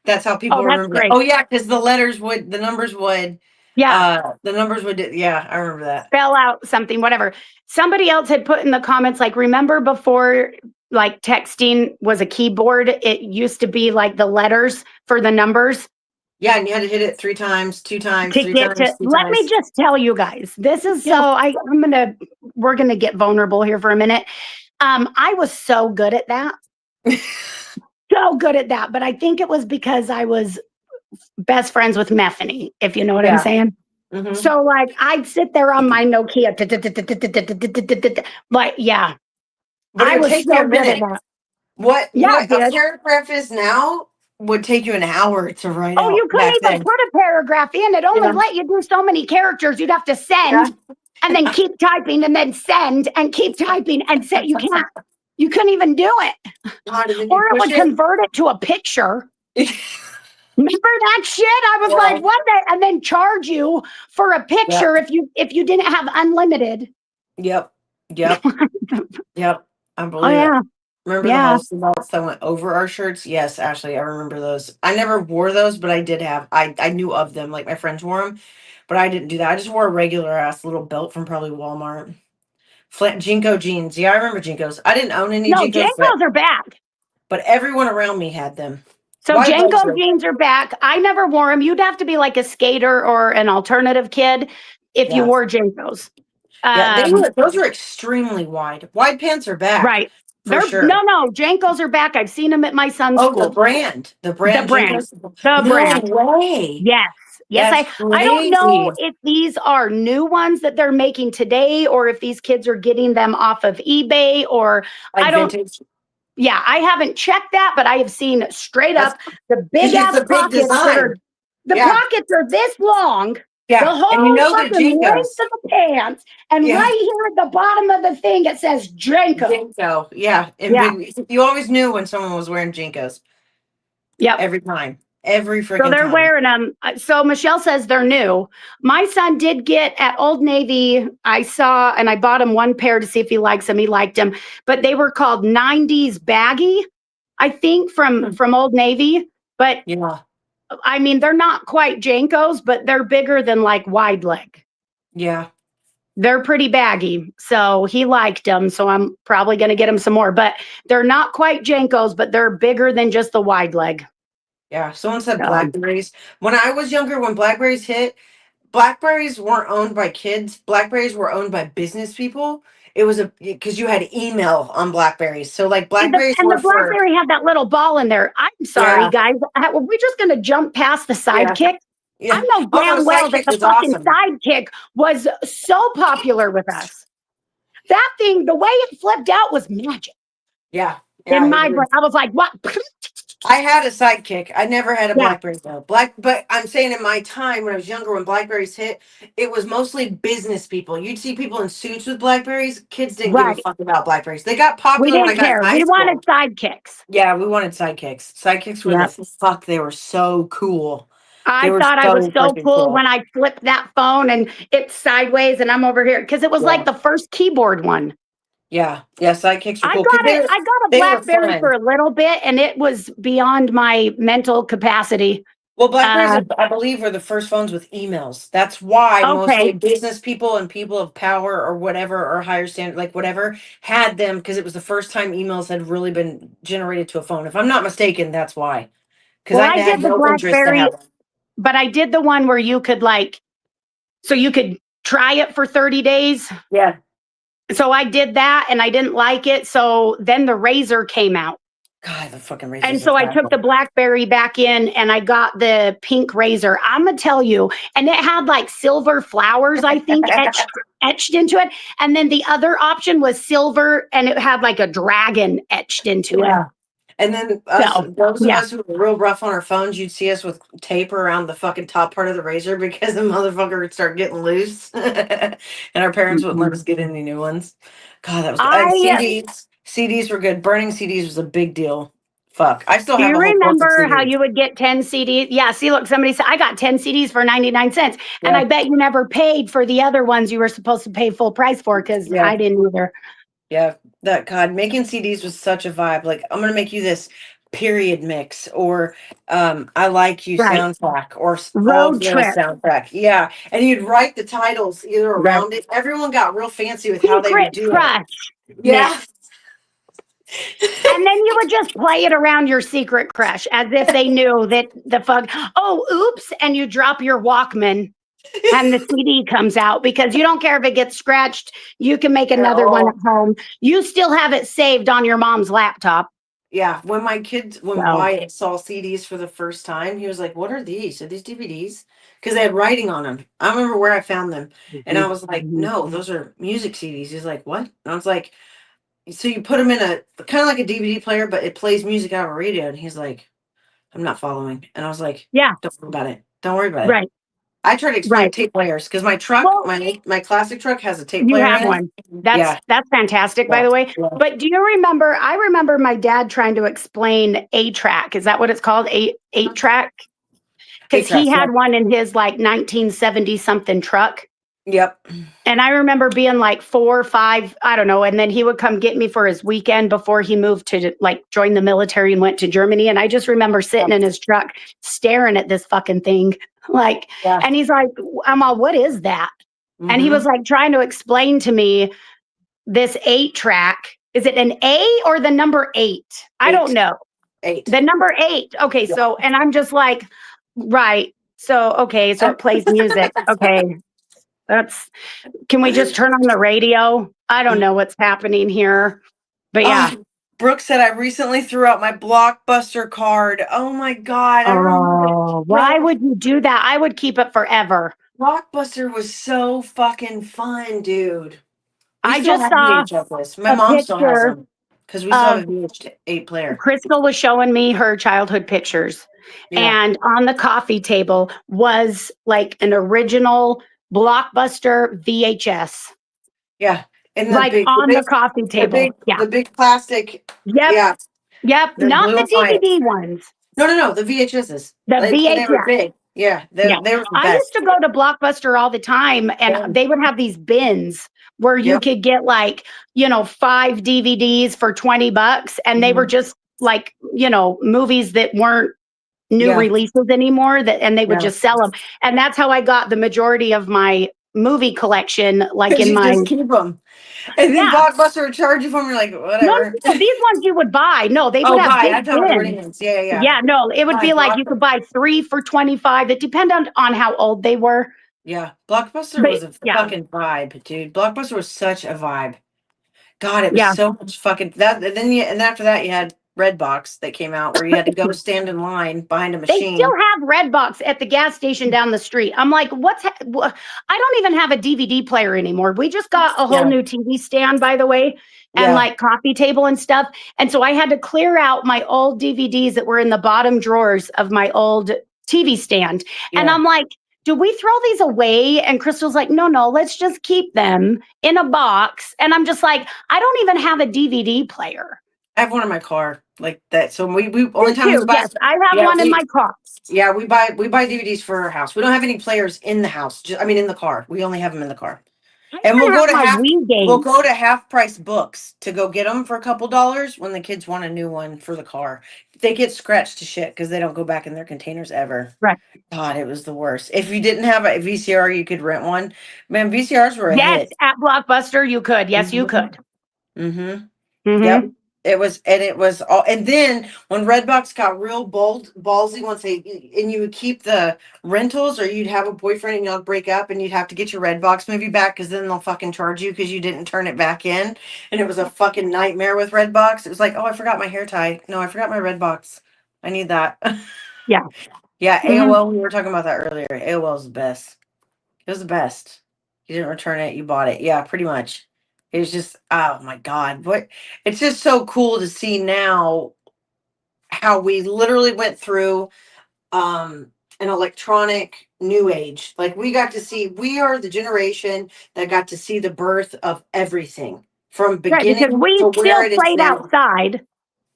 That's how people Oh, that's remember that. great. Oh, yeah, because the numbers would. Yeah. The numbers would. Yeah, I remember that. Spell out something, whatever. Somebody else had put in the comments, like, remember before like texting was a keyboard, it used to be like the letters for the numbers. Yeah, and you had to hit it 3 times, 2 times, 3 times. Let me just tell you guys, this is we're gonna get vulnerable here for a minute. I was so good at that. So good at that. But I think it was because I was best friends with Methany, if you know what I'm saying. Mhm. So like I'd sit there on my Nokia, but yeah, But I it would was take so you a good at minute. that. What Yeah, it a did. paragraph is now would take you an hour to write Oh, out you couldn't back even then. put a paragraph in. It only Yeah. let you do so many characters. You'd have to send and then keep typing and then send and keep typing and say you couldn't even do it. God, and then Or you it push would convert it to a picture. it. Remember that shit? I was like, what the? And then charge you for a picture if you didn't have unlimited. Yep. Yep. Yep. I Oh believe it. yeah. Remember the Yeah. Halsey belts that went over our shirts? Yes, Ashley, I remember those. I never wore those, but I did have. I knew of them. Like my friends wore them, but I didn't do that. I just wore a regular ass little belt from probably Walmart. Jinko jeans. Yeah, I remember Jinkos. I didn't own any No, Jinkos, Jankos are back. but everyone around me had them. So Wide legs Janko though. jeans are back. I never wore them. You'd have to be like a skater or an alternative kid if you Yeah. wore Jankos. Yeah, those were extremely wide. Wide pants are back Right. for They're sure. no, Jankos are back. I've seen them at my son's Oh, the school. brand. The The brand brand. Jinkos. The No brand. way. Yes. Yes, That's I don't know crazy. if these are new ones that they're making today or if these kids are getting them off of eBay or I Like don't vintage. yeah, I haven't checked that, but I have seen straight That's up the because big it's ass a big pockets that design. are the Yeah. pockets are this long, the Yeah. And you whole know they're fucking length Jinkos. of the pants, and Yeah. right here at the bottom of the thing it says Janko. Jinko. Yeah. And Yeah. big you always knew when someone was wearing Jinkos. Yep. Every time. Every So freaking they're time. wearing them. So Michelle says they're new. My son did get at Old Navy. I saw and I bought him one pair to see if he likes them. He liked them, but they were called 90s baggy, I think from Old Navy. But Yeah. I mean, they're not quite Jankos, but they're bigger than like wide leg. Yeah. They're pretty baggy. So he liked them. So I'm probably going to get him some more, but they're not quite Jankos, but they're bigger than just the wide leg. Yeah. Someone said So blackberries. When I was younger, when blackberries hit, blackberries weren't owned by kids. Blackberries were owned by business people. It was because you had email on blackberries. So like blackberries and were the for BlackBerry had that little ball in there. I'm sorry, yeah. guys. Were we just going to jump past the Yeah. sidekick? I Yeah. know Oh no, damn well that sidekick the was fucking awesome. sidekick was so popular with us. That thing, the way it flipped out was magic. Yeah. In Yeah. my brain, I was like, "What?" I had a sidekick. I never had a Yeah, BlackBerry though. But I'm saying in my time when I was younger, when Blackberries hit, it was mostly business people. You'd see people in suits with Blackberries. Kids didn't give a right. fuck about Blackberries. They got We popular when I didn't got in care. high We wanted school. sidekicks. Yeah, we wanted sidekicks. Sidekicks were the Yep. fuck. They were so cool. They I were thought I was so so freaking cool cool. when I flipped that phone and it's sideways and I'm over here because it was Yeah, like the first keyboard one. yeah, yeah. Sidekicks were I cool because got it. I got a they were BlackBerry for fun. a little bit, and it was beyond my mental capacity. Well, Blackberries, Uh, I believe, were the first phones with emails. That's why mostly okay. business people and people of power or whatever or higher standard, like whatever, had them because it was the first time emails had really been generated to a phone. If I'm not mistaken, that's why. Because Well, I I had did the no interest to BlackBerry, have them. but I did the one where you could so you could try it for 30 days. Yeah. So I did that, and I didn't like it. So then the Razor came out. God, the fucking And razors are so I took the terrible. BlackBerry back in and I got the pink Razor. I'm gonna tell you, and it had like silver flowers, I think, etched into it. And then the other option was silver and it had like a dragon etched into it. Yeah. And then So those of yeah. us who were real rough on our phones, you'd see us with tape around the fucking top part of the razor because the motherfucker would start getting loose, and our parents wouldn't let us get any new ones. God, that was and I CDs. CDs were good. Burning CDs was a big deal. Fuck, I still do have you a whole book of remember how CDs. you would get 10 CDs? Yeah, see, look, somebody said I got 10 CDs for 99 cents. And I Yeah, bet you never paid for the other ones you were supposed to pay full price for because yeah, I didn't either. yeah. That God, making CDs was such a vibe. Like, I'm gonna make you this period mix or I like you Right. soundtrack or all Road girl trip. soundtrack. Yeah. And you'd write the titles either Right. around it. Everyone got real fancy with how they Secret would do it. crush Yeah. mix. And then you would just play it around your secret crush as if they knew that the fuck, oh, oops. And you drop your Walkman and the CD comes out because you don't care if it gets scratched. You can make At another one at all. home. You still have it saved on your mom's laptop. Yeah. When So, Wyatt saw CDs for the first time, he was like, "What are these? Are these DVDs?" Because they had writing on them. I remember where I found them. And I mhm, was like, mhm. "No, those are music CDs." He's like, "What?" And I was like, so you put them in a kind of like a DVD player, but it plays music out of a radio. And he's like, I'm not following. And I was like, Yeah, don't worry about it. Don't worry about it. right, I try to explain right. tape players because my truck, Well, my classic truck has a tape you player have in it. one. That's Yeah. that's fantastic, by Yeah. the way. Yeah. But do you remember? I remember my dad trying to explain 8-track. Is that what it's called? Eight track. because he had one in his like 1970 something truck. Yep. And I remember being like 4 or 5, I don't know. And then he would come get me for his weekend before he moved to like join the military and went to Germany. And I just remember sitting in his truck staring at this fucking thing. Like, and he's like, I'm all, what is that? And he was like trying to explain to me this 8-track. Is it an A or the number 8? I don't know. 8. The number 8. Okay. Yeah. So, and I'm just like, right. So, okay. So it plays music. Okay. Can we just turn on the radio? I don't know what's happening here. But yeah. Brooke said, I recently threw out my Blockbuster card. Oh my God. Why would you do that? I would keep it forever. Blockbuster was so fucking fun, dude. I just saw my mom still has them because we still have a VH8 player. Crystal was showing me her childhood pictures, and on the coffee table was like an original Blockbuster VHS. Yeah, and like on the coffee table. The big plastic. Yep. Yep. Not the DVD ones. No. The VHSs. The VHS. They were big. Yeah, they were the best. I used to go to Blockbuster all the time, and they would have these bins where you could get like, 5 DVDs for $20, and they were just like, movies that weren't new releases anymore, and they would just sell them. And that's how I got the majority of my movie collection, like in my. Just keep them. And then Blockbuster would charge you for them. You're like, whatever. No, these ones you would buy. No, they would have big bins. Yeah. Yeah, no, it would be like you could buy 3 for $25. It depended on how old they were. Yeah, Blockbuster was a fucking vibe, dude. Blockbuster was such a vibe. God, it was so much fucking that. And then after that, you had Redbox that came out where you had to go stand in line behind a machine. They still have Redbox at the gas station down the street. I'm like, I don't even have a DVD player anymore. We just got a whole new TV stand, by the way, and like coffee table and stuff. And so I had to clear out my old DVDs that were in the bottom drawers of my old TV stand. And I'm like, do we throw these away? And Crystal's like, no, let's just keep them in a box. And I'm just like, I don't even have a DVD player. I have one in my car like that. So we only time we buy. Yes, I have one in my car. Yeah, we buy DVDs for our house. We don't have any players in the house. In the car. We only have them in the car. And we'll go to half price books to go get them for a couple dollars when the kids want a new one for the car. They get scratched to shit because they don't go back in their containers ever. Right. God, it was the worst. If you didn't have a VCR, you could rent one. Man, VCRs were a hit. At Blockbuster, you could. Yes, you could. Yep. It was all, and then when Redbox got real ballsy and you would keep the rentals, or you'd have a boyfriend and y'all break up and you'd have to get your Redbox movie back because then they'll fucking charge you because you didn't turn it back in, and it was a fucking nightmare with Redbox. It was like, oh, I forgot my hair tie. No, I forgot my Redbox. I need that. Yeah. AOL. We were talking about that earlier. AOL is the best. It was the best. You didn't return it, you bought it. Yeah, pretty much. It was just, oh my God. It's just so cool to see now how we literally went through an electronic new age. Like we are the generation that got to see the birth of everything from beginning because we to where still played outside.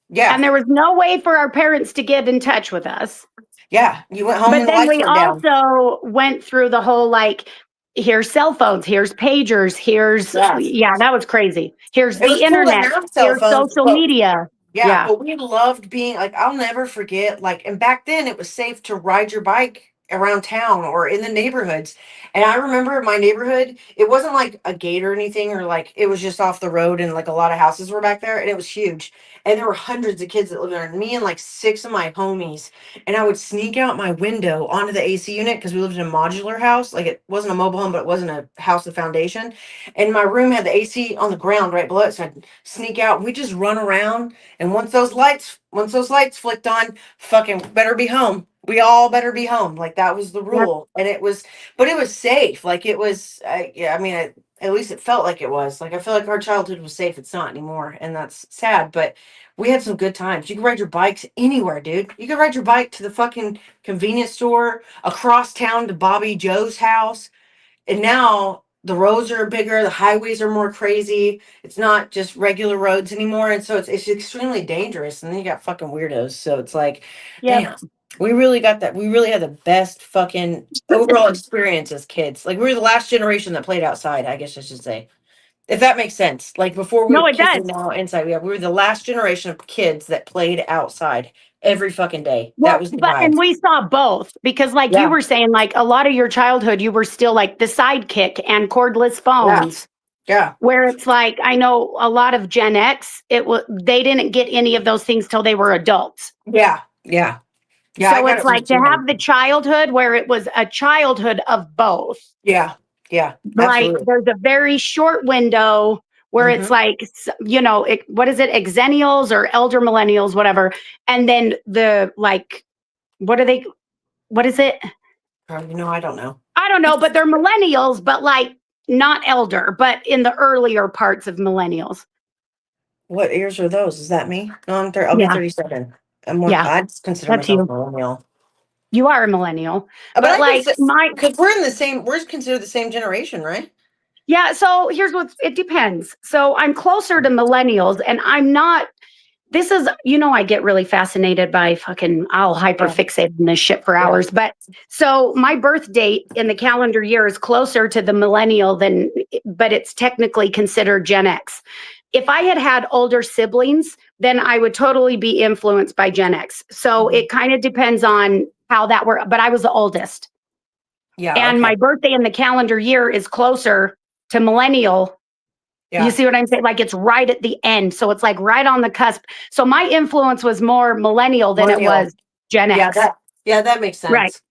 Yeah. And there was no way for our parents to get in touch with us. Yeah. You went home, but then we also went through the whole here's cell phones, here's pagers, here's that was crazy. Here's the internet, here's social media. Yeah, but we loved being I'll never forget and back then it was safe to ride your bike around town or in the neighborhoods. And I remember my neighborhood, it wasn't like a gate or anything, or it was just off the road, and a lot of houses were back there, and it was huge. And there were hundreds of kids that lived there, and me and 6 of my homies. And I would sneak out my window onto the AC unit because we lived in a modular house. It wasn't a mobile home, but it wasn't a house with foundation. And my room had the AC on the ground right below it. So I'd sneak out, and we'd just run around. And once those lights flicked on, fucking better be home. We all better be home. That was the rule. And it was safe. It was, at least it felt like it was. I feel like our childhood was safe. It's not anymore. And that's sad. But we had some good times. You could ride your bikes anywhere, dude. You could ride your bike to the fucking convenience store, across town to Bobby Joe's house. And now the roads are bigger. The highways are more crazy. It's not just regular roads anymore. And so it's extremely dangerous. And then you got fucking weirdos. So it's damn. We really got that. We really had the best fucking overall experience as kids. Like we were the last generation that played outside, I guess I should say. If that makes sense. Like before No, we it kids does. are now inside. Yeah, we were the last generation of kids that played outside every fucking day. That Well, was the but and vibe. we saw both because, like you Yeah. were saying, like a lot of your childhood, you were still like the sidekick and cordless Yeah. phones. Yeah. Where it's like, I know a lot of Gen X, they didn't get any of those things till they were adults. Yeah. Yeah. Yeah. I So got it's it from like to Tim. have the childhood where it was a childhood of both. Yeah. Yeah. Like Absolutely. there's a very short window where it's Mm-hmm. like, what is it, exennials or elder millennials, whatever. And then the like, what are they? What is it? I don't know. I don't know, but they're millennials, but like not elder, but in the earlier parts of millennials. What years are those? Is that me? No, I'll be Yeah, 37. yeah, I'd consider that's myself you. millennial. You are a millennial, But but I like consider, my because we're considered the same generation, right? yeah. So here's it depends. So I'm closer to millennials, and I'm not. This is, I get really fascinated by fucking. I'll Yeah. hyperfixate on this shit for Yeah. hours. But so my birth date in the calendar year is closer to the millennial than, but it's technically considered Gen X. If I had had older siblings, then I would totally be influenced by Gen X. So Mhm. it kind of depends on how that worked. But I was the oldest. Yeah. And Okay. my birthday in the calendar year is closer to millennial. You Yeah. see what I'm saying? Like it's right at the end. So it's like right on the cusp. So my influence was more millennial than it Millennial. was Gen Yeah. X. That makes Right. sense.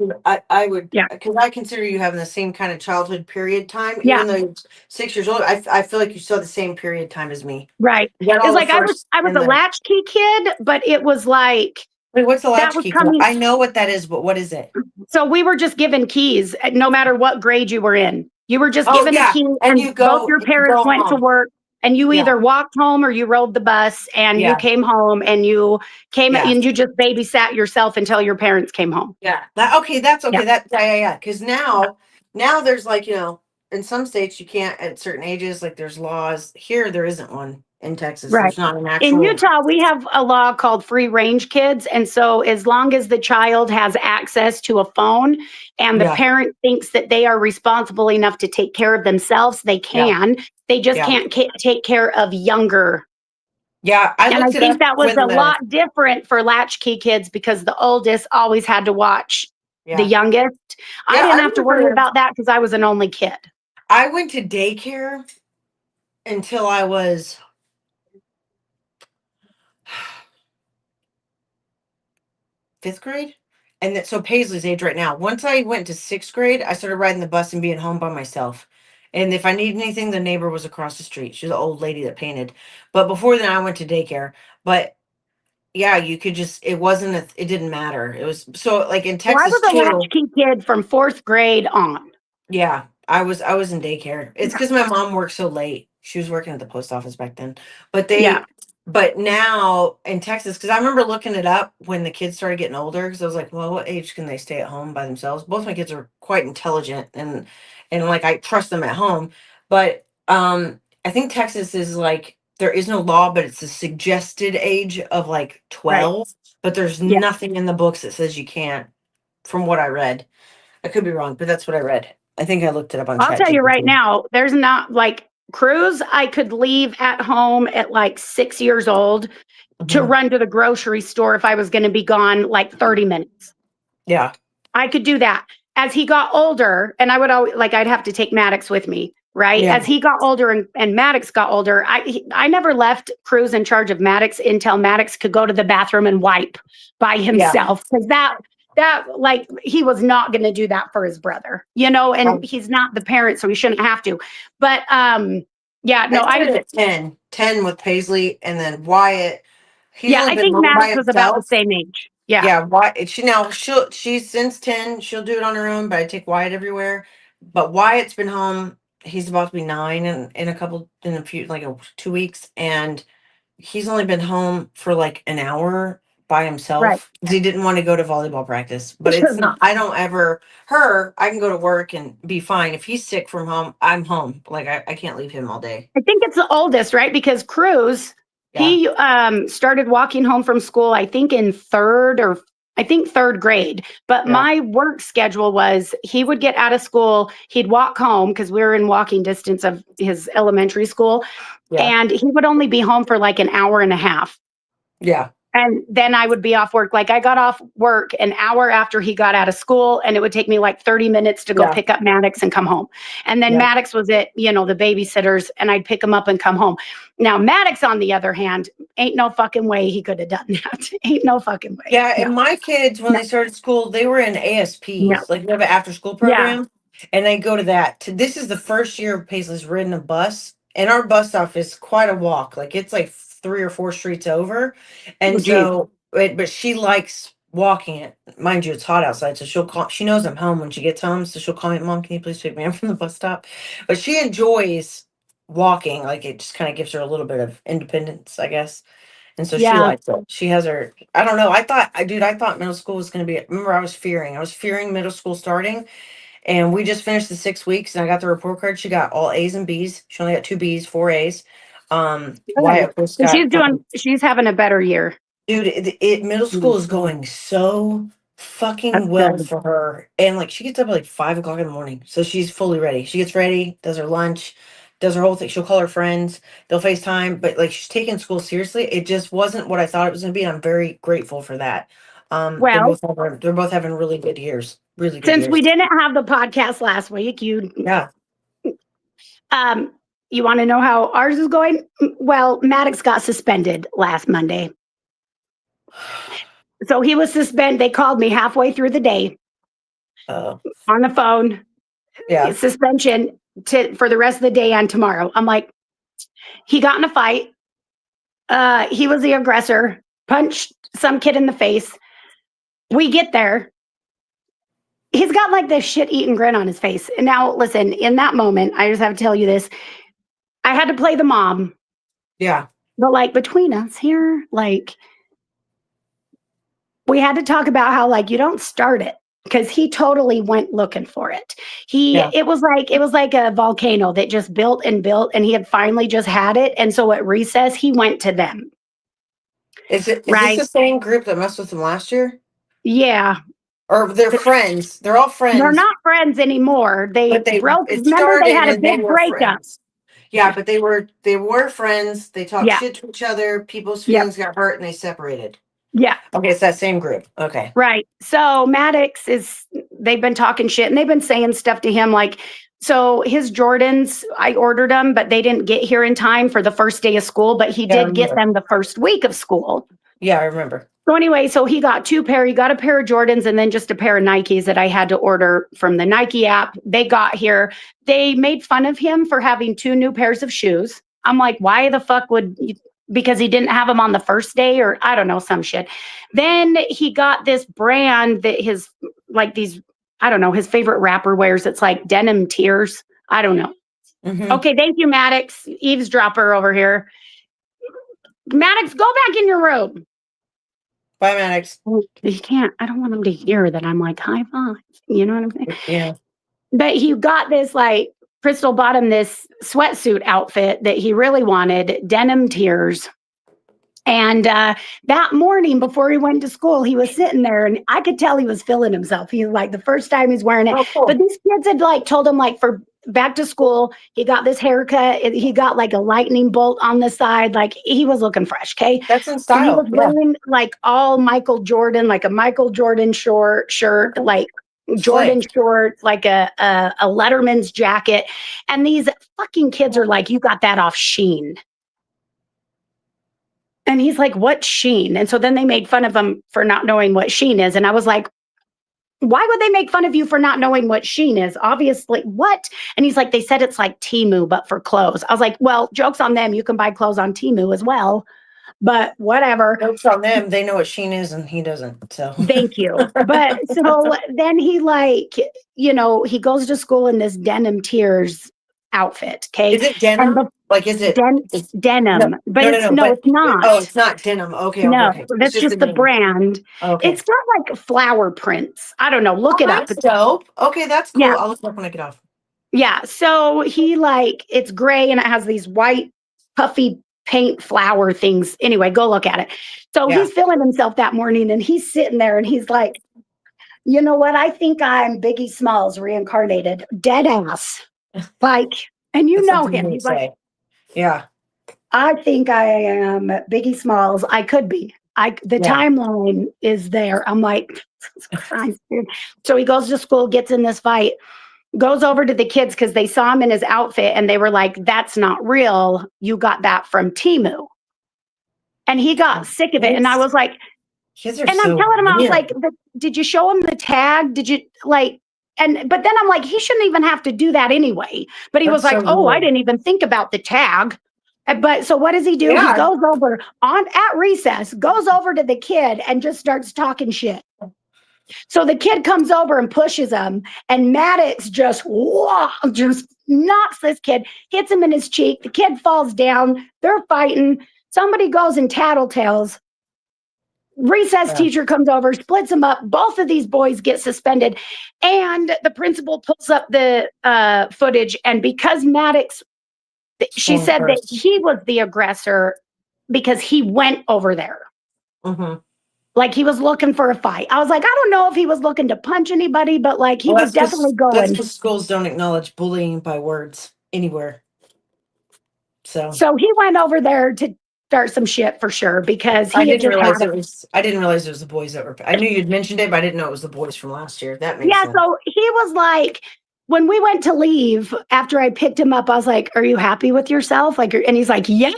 I would, Yeah. because I consider you having the same kind of childhood period time, Yeah. even though you're 6 years old. I feel like you saw the same period time as me. Right. You got It's all the like first I was and a the. latchkey kid, but it was like Wait, what's the that was latchkey? coming. I know what that is, but what is it? So we were just given keys no matter what grade you were in. You were just Oh given a yeah, key, and and both your you parents go went to home. work, and you Yeah. either walked home or you rode the bus, and you Yeah. came home, and you came Yeah. and you just babysat yourself until your parents came home. Yeah. Okay. That's Yeah. okay. Yeah. Because Yeah. now there's like, in some states you can't at certain ages, like there's laws. Here there isn't one in Texas. Right. There's not an In actual. Utah, we have a law called free range kids. And so, as long as the child has access to a phone and the Yeah. parent thinks that they are responsible enough to take care of themselves, they Yeah. can. They just Yeah. can't take care of younger. Yeah. I And I looked it think up that was when a the. lot different for latchkey kids because the oldest always had to watch the Yeah. youngest. I Yeah. didn't I have to worry remember about that because I was an only kid. I went to daycare until I was 5th grade. And that, so Paisley's age right now. Once I went to 6th grade, I started riding the bus and being home by myself. And if I needed anything, the neighbor was across the street. She's an old lady that painted. But before then, I went to daycare. But yeah, you could just, it didn't matter. It was so like in Well, I Texas was a too. latchkey kid from 4th grade on. Yeah, I was in daycare. It's because my mom worked so late. She was working at the post office back then. But Yeah. but now in Texas, because I remember looking it up when the kids started getting older, because I was like, well, what age can they stay at home by themselves? Both my kids are quite intelligent and like I trust them at home. But I think Texas is like there is no law, but it's a suggested age of like Right. 12. But there's Yeah. nothing in the books that says you can't, from what I read. I could be wrong, but that's what I read. I think I looked it up on I'll tell you right ChatGPT. now, there's not like Cruz, I could leave at home at like 6 years old to Mhm. run to the grocery store if I was going to be gone like 30 minutes. Yeah. I could do that. As he got older, and I would always like I'd have to take Maddox with me, right? Yeah. As he got older and Maddox got older, I never left Cruz in charge of Maddox until Maddox could go to the bathroom and wipe by himself. Because that like he was not going to do that for his brother, and he's not the parent, so he shouldn't have to. But yeah, no, I started at 10 with Paisley, and then Wyatt. He's yeah, only I been think home by Maddox was about the himself. same age. Yeah. Yeah, Wyatt. She's since 10. She'll do it on her own, but I take Wyatt everywhere. But Wyatt's been home. He's about to be 9 in a few, like 2 weeks, and he's only been home for like an hour by Right. himself because he didn't want to go to volleyball practice. But it's not, I don't ever, I can go to work and be fine. If he's sick from home, I'm home. Like I can't leave him all day. I think it's the oldest, right? Because Cruz, Yeah. he started walking home from school, I think in third or I think 3rd grade. But Yeah. my work schedule was he would get out of school, he'd walk home because we were in walking distance of his elementary school, Yeah. and he would only be home for like an hour and a half. Yeah. And then I would be off work. Like I got off work an hour after he got out of school, and it would take me like 30 minutes to go Yeah. pick up Maddox and come home. And then Yeah. Maddox was at, the babysitters, and I'd pick him up and come home. Now, Maddox, on the other hand, ain't no fucking way he could have done that. Ain't no fucking way. Yeah, No, and my kids, when no, they started school, they were in no. ASPs. Like we have an after school Yeah. program, and they go to that. This is the first year Paisley's ridden a bus, and our bus stop is quite a walk. Like it's like 3 or 4 streets over, Oh, and geez. so, but she likes walking it. Mind you, it's hot outside, so she'll call. She knows I'm home when she gets home, so she'll call me, "Mom, can you please pick me up from the bus stop?" But she enjoys walking. Like it just kind of gives her a little bit of independence, I guess. And so she Yeah. likes it. She has her, I don't know. I thought middle school was going to be, remember, I was fearing middle school starting. And we just finished the 6 weeks and I got the report card. She got all A's and B's. She only got 2 B's, 4 A's. Good. Wyatt just So got fucking, she's having a better year. dude, middle school is going so That's fucking well good. for her. And like she gets up at like 5 o'clock in the morning. So she's fully ready. She gets ready, does her lunch, does her whole thing. She'll call her friends, they'll FaceTime, but like she's taking school seriously. It just wasn't what I thought it was gonna be. And I'm very grateful for that. Well, They're both having really good years. Really good since years. we didn't have the podcast last week, Yeah. um you want to know how ours is going? Well, Maddox got suspended last Monday. So he was suspended. They called me halfway through the day Oh. on the phone, Yeah. suspension for the rest of the day and tomorrow. I'm like, he got in a fight. He was the aggressor, punched some kid in the face. We get there. He's got like this shit eating grin on his face. And now, listen, in that moment, I just have to tell you this. I had to play the mom, Yeah. but like between us here, like we had to talk about how like you don't start it because he totally went looking for it. Yeah. It was like a volcano that just built and built, and he had finally just had it. And so at recess, he went to them. Is this Right? the same group that messed with him last year? Yeah. Or they're friends. They're all They're friends. not friends anymore. They But they broke. it Remember, they started had a and they big were breakup. friends. Yeah, but they were friends. They talked Yeah. shit to each other. People's Yep. feelings got hurt and they separated. Yeah. Okay, it's that same group. Okay. Right. So Maddox they've been talking shit and they've been saying stuff to him like, so his Jordans, I ordered them, but they didn't get here in time for the first day of school, but he Yeah, I did get remember. them the first week of school. Yeah, I remember. So anyway, so he got he got a pair of Jordans and then just a pair of Nikes that I had to order from the Nike app. They got here. They made fun of him for having 2 new pairs of shoes. I'm like, why the fuck would you, because he didn't have them on the first day or I don't know, some shit. Then he got this brand that his like these, I don't know, his favorite rapper wears. It's like denim tears. I don't know. Mm-hmm. Okay, thank you, Maddox. Eavesdropper over here. Maddox, go back in your room. Bye, Maddox. He can't. I don't want him to hear that I'm like high five. You know what I'm saying? Yeah. But he got this like Crystal bought him this sweatsuit outfit that he really wanted, denim tears. And that morning before he went to school, he was sitting there and I could tell he was feeling himself. He was like the first time he's wearing it. Oh, cool. But these kids had like told him like for back to school, he got this haircut. He got like a lightning bolt on the side. Like he was looking fresh. Okay. That's in He style. was Yeah. wearing like all Michael Jordan, like a Michael Jordan shirt, Okay. like Slay. Jordan shorts, like a Letterman's jacket. And these fucking kids are like, you got that off Sheen. And he's like, what Sheen? And so then they made fun of him for not knowing what Sheen is. And I was like, why would they make fun of you for not knowing what Sheen is? Obviously, what? And he's like, they said it's like Temu, but for clothes. I was like, well, joke's on them. You can buy clothes on Temu as well. But whatever. Jokes on them. They know what Sheen is and he doesn't. So Thank you. But so then he like, he goes to school in this denim tears outfit. Okay. is it denim? Like is it it's, denim? no, But no, it's no, no, but it's not. Oh, it's not denim. Okay, No, okay. that's It's just the name. brand. Okay. It's got like flower prints. I don't know. Look it up. That's dope. Okay, that's cool. Yeah. I'll look it up when I get off. Yeah. So he like it's gray and it has these white puffy paint flower things. Anyway, go look at it. So Yeah. he's feeling himself that morning and he's sitting there and he's like, you know what? I think I'm Biggie Smalls reincarnated, dead ass. Like, and you That's know something him. he would He's like, say. Yeah. I think I am Biggie Smalls. I could be. The Yeah. timeline is there. I'm like, Jesus Christ, dude. So he goes to school, gets in this fight, goes over to the kids because they saw him in his outfit and they were like, that's not real. You got that from Timu. And he got sick of it. And I was like, kids are and I'm so telling him, I was weird. like, did you show him the tag? Did you like, but then I'm like, he shouldn't even have to do that anyway. But he was That's like, so oh, I weird. didn't even think about the tag. But so what does he do? He Yeah. goes over at recess, goes over to the kid and just starts talking shit. So the kid comes over and pushes him, and Maddox just knocks this kid, hits him in his cheek. The kid falls down. They're fighting. Somebody goes and tattletales. Recess teacher comes over, splits them up. Both of these boys get suspended, and the principal pulls up the footage. And because Maddox, she said that he was the aggressor because he went over there. Mm-hmm. Like he was looking for a fight. I was like, I don't know if he was looking to punch anybody, but like he was definitely going. That's because schools don't acknowledge bullying by words anywhere. So he went over there to start some shit for sure because he I had didn't just realize had it was. I didn't realize it was the boys that were. I knew you'd mentioned it, but I didn't know it was the boys from last year. That makes sense. So he was like, when we went to leave after I picked him up, I was like, "Are you happy with yourself?" Like, and he's like, "Yeah."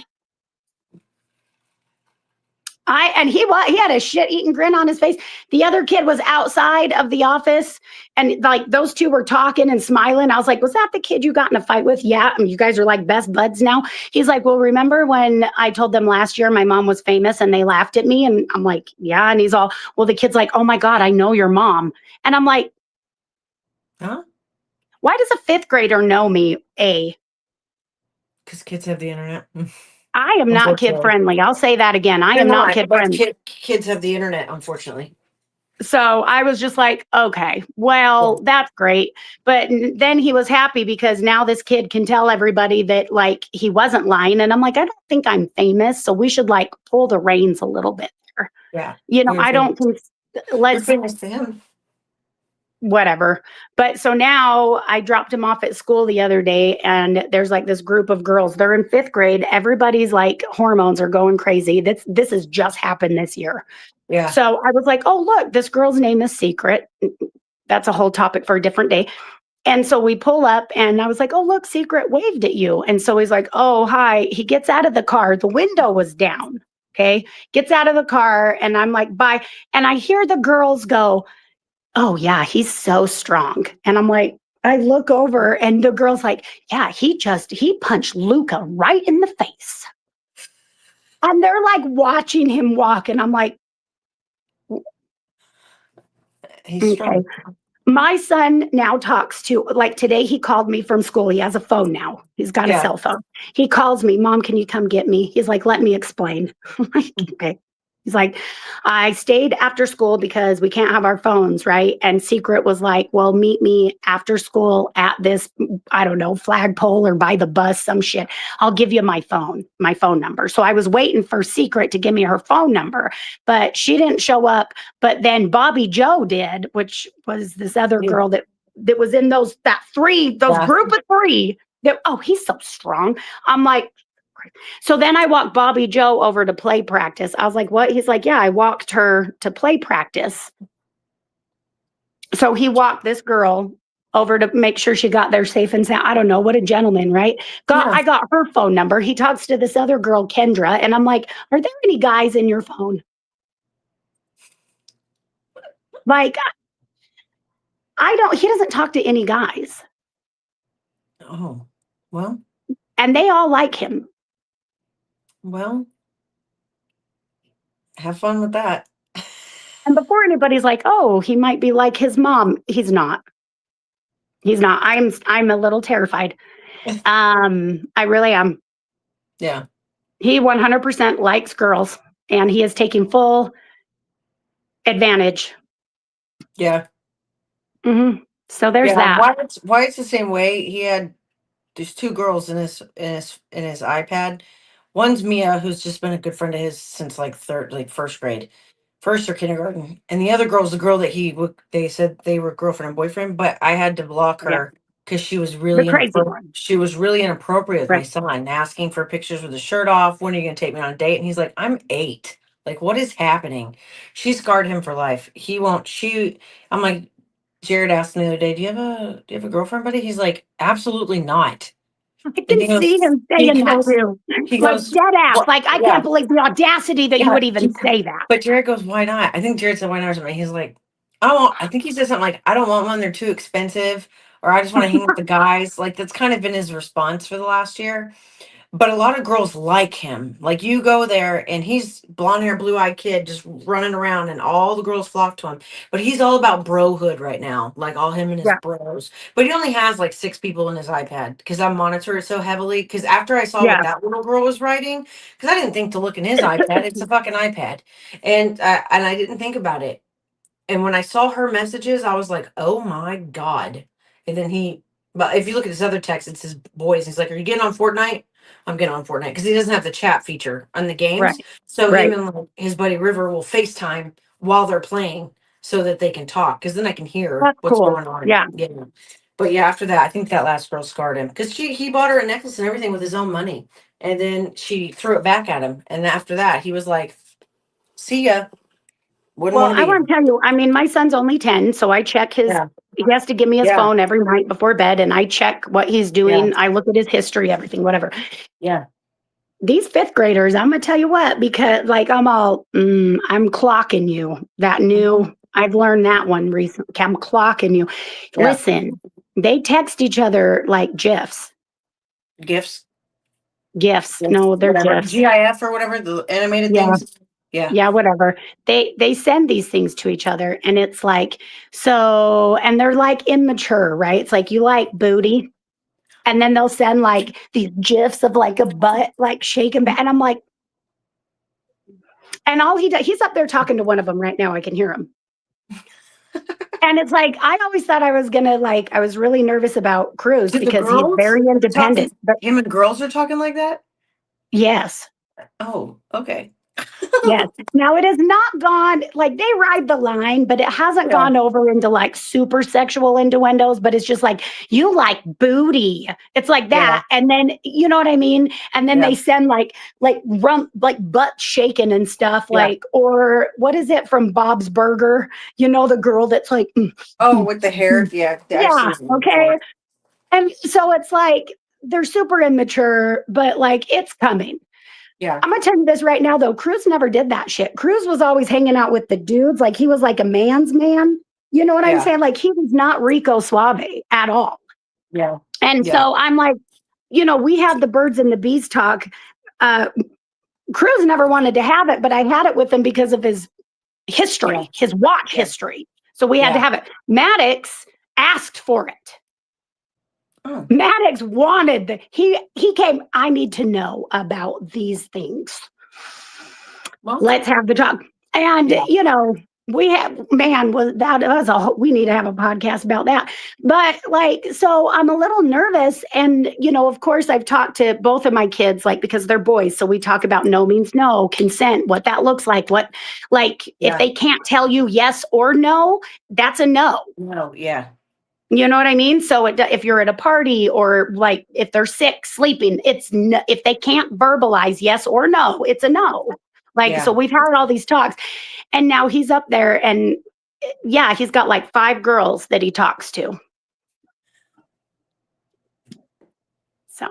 He had a shit-eating grin on his face. The other kid was outside of the office, and like those two were talking and smiling. I was like, "Was that the kid you got in a fight with?" Yeah, you guys are like best buds now. He's like, "Well, remember when I told them last year my mom was famous and they laughed at me?" And I'm like, "Yeah." And he's all, "Well," the kid's like, "Oh my god, I know your mom." And I'm like, Huh? "Why does a fifth grader know me?" Because kids have the internet. I am not kid friendly. I'll say that again. I am not kid friendly. Kids have the internet, unfortunately. So I was just like, okay, well, that's great. But then he was happy because now this kid can tell everybody that like he wasn't lying. And I'm like, I don't think I'm famous. So we should like pull the reins a little bit there. Yeah. You know, I don't think You're famous to him. Whatever. But so now I dropped him off at school the other day and there's like this group of girls. They're in fifth grade. Everybody's like hormones are going crazy. This has just happened this year. Yeah. So I was like, oh, look, this girl's name is Secret. That's a whole topic for a different day. And so we pull up and I was like, oh, look, Secret waved at you. And so he's like, oh, hi. He gets out of the car. The window was down. Okay. Gets out of the car and I'm like, bye. And I hear the girls go, oh, yeah, he's so strong. And I'm like, I look over and the girl's like, yeah, he punched Luca right in the face. And they're like watching him walk. And I'm like, he's strong. My son now talks to, like today, he called me from school. He has a phone now. He's got a cell phone. He calls me, Mom, can you come get me? He's like, let me explain. I'm like, okay. He's like, I stayed after school because we can't have our phones, right? And Secret was like, well, meet me after school at this, I don't know, flagpole or by the bus, some shit. I'll give you my phone number. So I was waiting for Secret to give me her phone number, but she didn't show up. But then Bobby Joe did, which was this other girl that was in those group of three. Oh, he's so strong. I'm like, so then I walked Bobby Joe over to play practice. I was like, what? He's like, yeah, I walked her to play practice. So he walked this girl over to make sure she got there safe and sound. I don't know, what a gentleman, right? I got her phone number. He talks to this other girl, Kendra, and I'm like, are there any guys in your phone? Like, he doesn't talk to any guys. Oh, well. And they all like him. Well, have fun with that. And before anybody's like, oh, he might be like his mom, he's not. He's not. I'm a little terrified. I really am. Yeah. He 100% likes girls and he is taking full advantage. Yeah. Mm-hmm. So there's that. Why it's the same way. He had there's two girls in his iPad. One's Mia, who's just been a good friend of his since like first grade, first or kindergarten, and the other girl's the girl that they said they were girlfriend and boyfriend, but I had to block Yeah. her because The crazy one. she was really inappropriate with my Right. son, asking for pictures with his shirt off. When are you gonna take me on a date? And he's like, I'm 8. Like, what is happening? She scarred him for life. He won't. I'm like, Jared asked me the other day, do you have a girlfriend, buddy? He's like, absolutely not. I And can see him he saying that goes, too. he Like goes, dead ass. well, Like I yeah, can't believe the audacity that you yeah. would even say that. But Jared goes, why not? I think Jared said, why not? Or something. He's like, I think he said something like, I don't want one. They're too expensive. Or I just want to hang with the guys. Like, that's kind of been his response for the last year. But a lot of girls like him. Like, you go there and he's blonde hair, blue eyed kid just running around and all the girls flock to him. But he's all about brohood right now. Like, all him and his Yeah. bros. But he only has like 6 people in his iPad because I monitor it so heavily. Because after I saw Yeah. what that little girl was writing, because I didn't think to look in his iPad, it's a fucking iPad. And I didn't think about it. And when I saw her messages, I was like, oh my God. And then but if you look at his other text, it's his boys. He's like, are you getting on Fortnite? I'm getting on Fortnite because he doesn't have the chat feature on the games. Right. So him Right. and like, his buddy River will FaceTime while they're playing so that they can talk because then I can hear That's what's cool. going on. Yeah. Yeah. But yeah, after that, I think that last girl scarred him because he bought her a necklace and everything with his own money. And then she threw it back at him. And after that, he was like, see ya. Wouldn't Well, want to I be want here. to tell you, I mean, my son's only 10, so I check Yeah. he has to give me his Yeah. phone every night before bed and I check what he's doing. Yeah. I look at his history, everything, whatever. Yeah. These 5th graders, I'm going to tell you what, because like I'm clocking you. That new, I've learned that one recently. I'm clocking you. Yeah. Listen, they text each other like GIFs. Gifts. GIFs. Yes, No, they're whatever. GIFs. GIF or whatever, the animated Yeah. things. Yeah. Yeah, whatever. They send these things to each other and it's like, so, and they're like immature, right? It's like you like booty. And then they'll send like these gifs of like a butt like shaking back. And I'm like, and all he does, he's up there talking to one of them right now. I can hear him. And it's like, I always thought I was gonna like, I was really nervous about Cruz Did the because he's girls very talking? independent. But Him and girls are talking like that? yes. Oh, okay. Yes. Now it has not gone like they ride the line, but it hasn't Yeah. gone over into like super sexual innuendos, but it's just like you like booty. It's like that. And then you know what I mean? And then Yeah. they send like rump like butt shaking and stuff, Yeah. like, or what is it from Bob's Burger? You know, the girl that's like Oh, with the hair. Yeah. I've seen yeah, them okay. before. And so it's like they're super immature, but like it's coming. Yeah. I'm gonna tell you this right now, though. Cruz never did that shit. Cruz was always hanging out with the dudes, like he was like a man's man. You know what I'm Yeah. saying? Like he was not Rico Suave at all. Yeah. And Yeah. so I'm like, you know, we had the birds and the bees talk. Cruz never wanted to have it, but I had it with him because of his history, Yeah. his watch Yeah. history. So we had to Yeah. have it. Maddox asked for it. Oh. Maddox wanted he came, I need to know about these things. Well, Let's have the talk. And yeah. you know, we have we need to have a podcast about that. But like, so I'm a little nervous. And you know, of course, I've talked to both of my kids, like because they're boys. So we talk about no means no, consent, what that looks like, what like Yeah. if they can't tell you yes or no, that's a no. No. Yeah. You know what I mean? So if you're at a party or like if they're sick, sleeping, it's no, if they can't verbalize yes or no, it's a no. Like, Yeah. so we've had all these talks and now he's up there and yeah, he's got like 5 girls that he talks to. So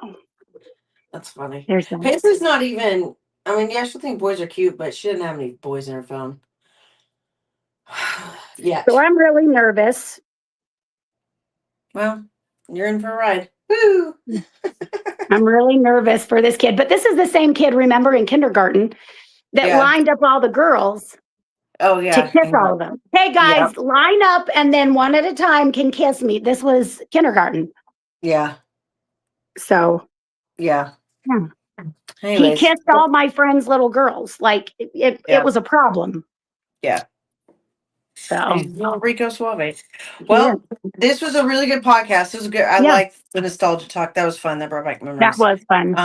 That's funny. there's that. Paisley's not even, I mean, yeah, she'll think boys are cute, but she doesn't have any boys in her phone. Yet. So I'm really nervous. Well, you're in for a ride. Woo! I'm really nervous for this kid, but this is the same kid, remember, in kindergarten that Yeah. lined up all the girls Oh, to yeah. kiss all of them. Hey guys, Yep. line up and then one at a time can kiss me. This was kindergarten. Yeah. So Yeah. yeah. He Anyways. kissed all my friends' little girls. Like Yeah. it was a problem. Yeah. So Rico Suave. yeah, Well, this was a really good podcast. This was good. I Yeah. like the nostalgia talk. That was fun. That brought back memories. that was fun.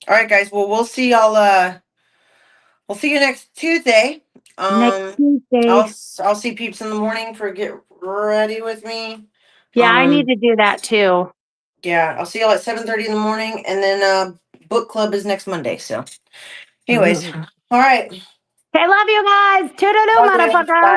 All right, guys. Well, we'll see y'all. We'll see you next Tuesday. Next Tuesday. I'll see peeps in the morning for get ready with me. Yeah, I need to do that too. Yeah, I'll see y'all at 7:30 in the morning, and then book club is next Monday. So, anyways, all right. Okay, love you guys. Toodaloo, Love you. motherfucker. Bye.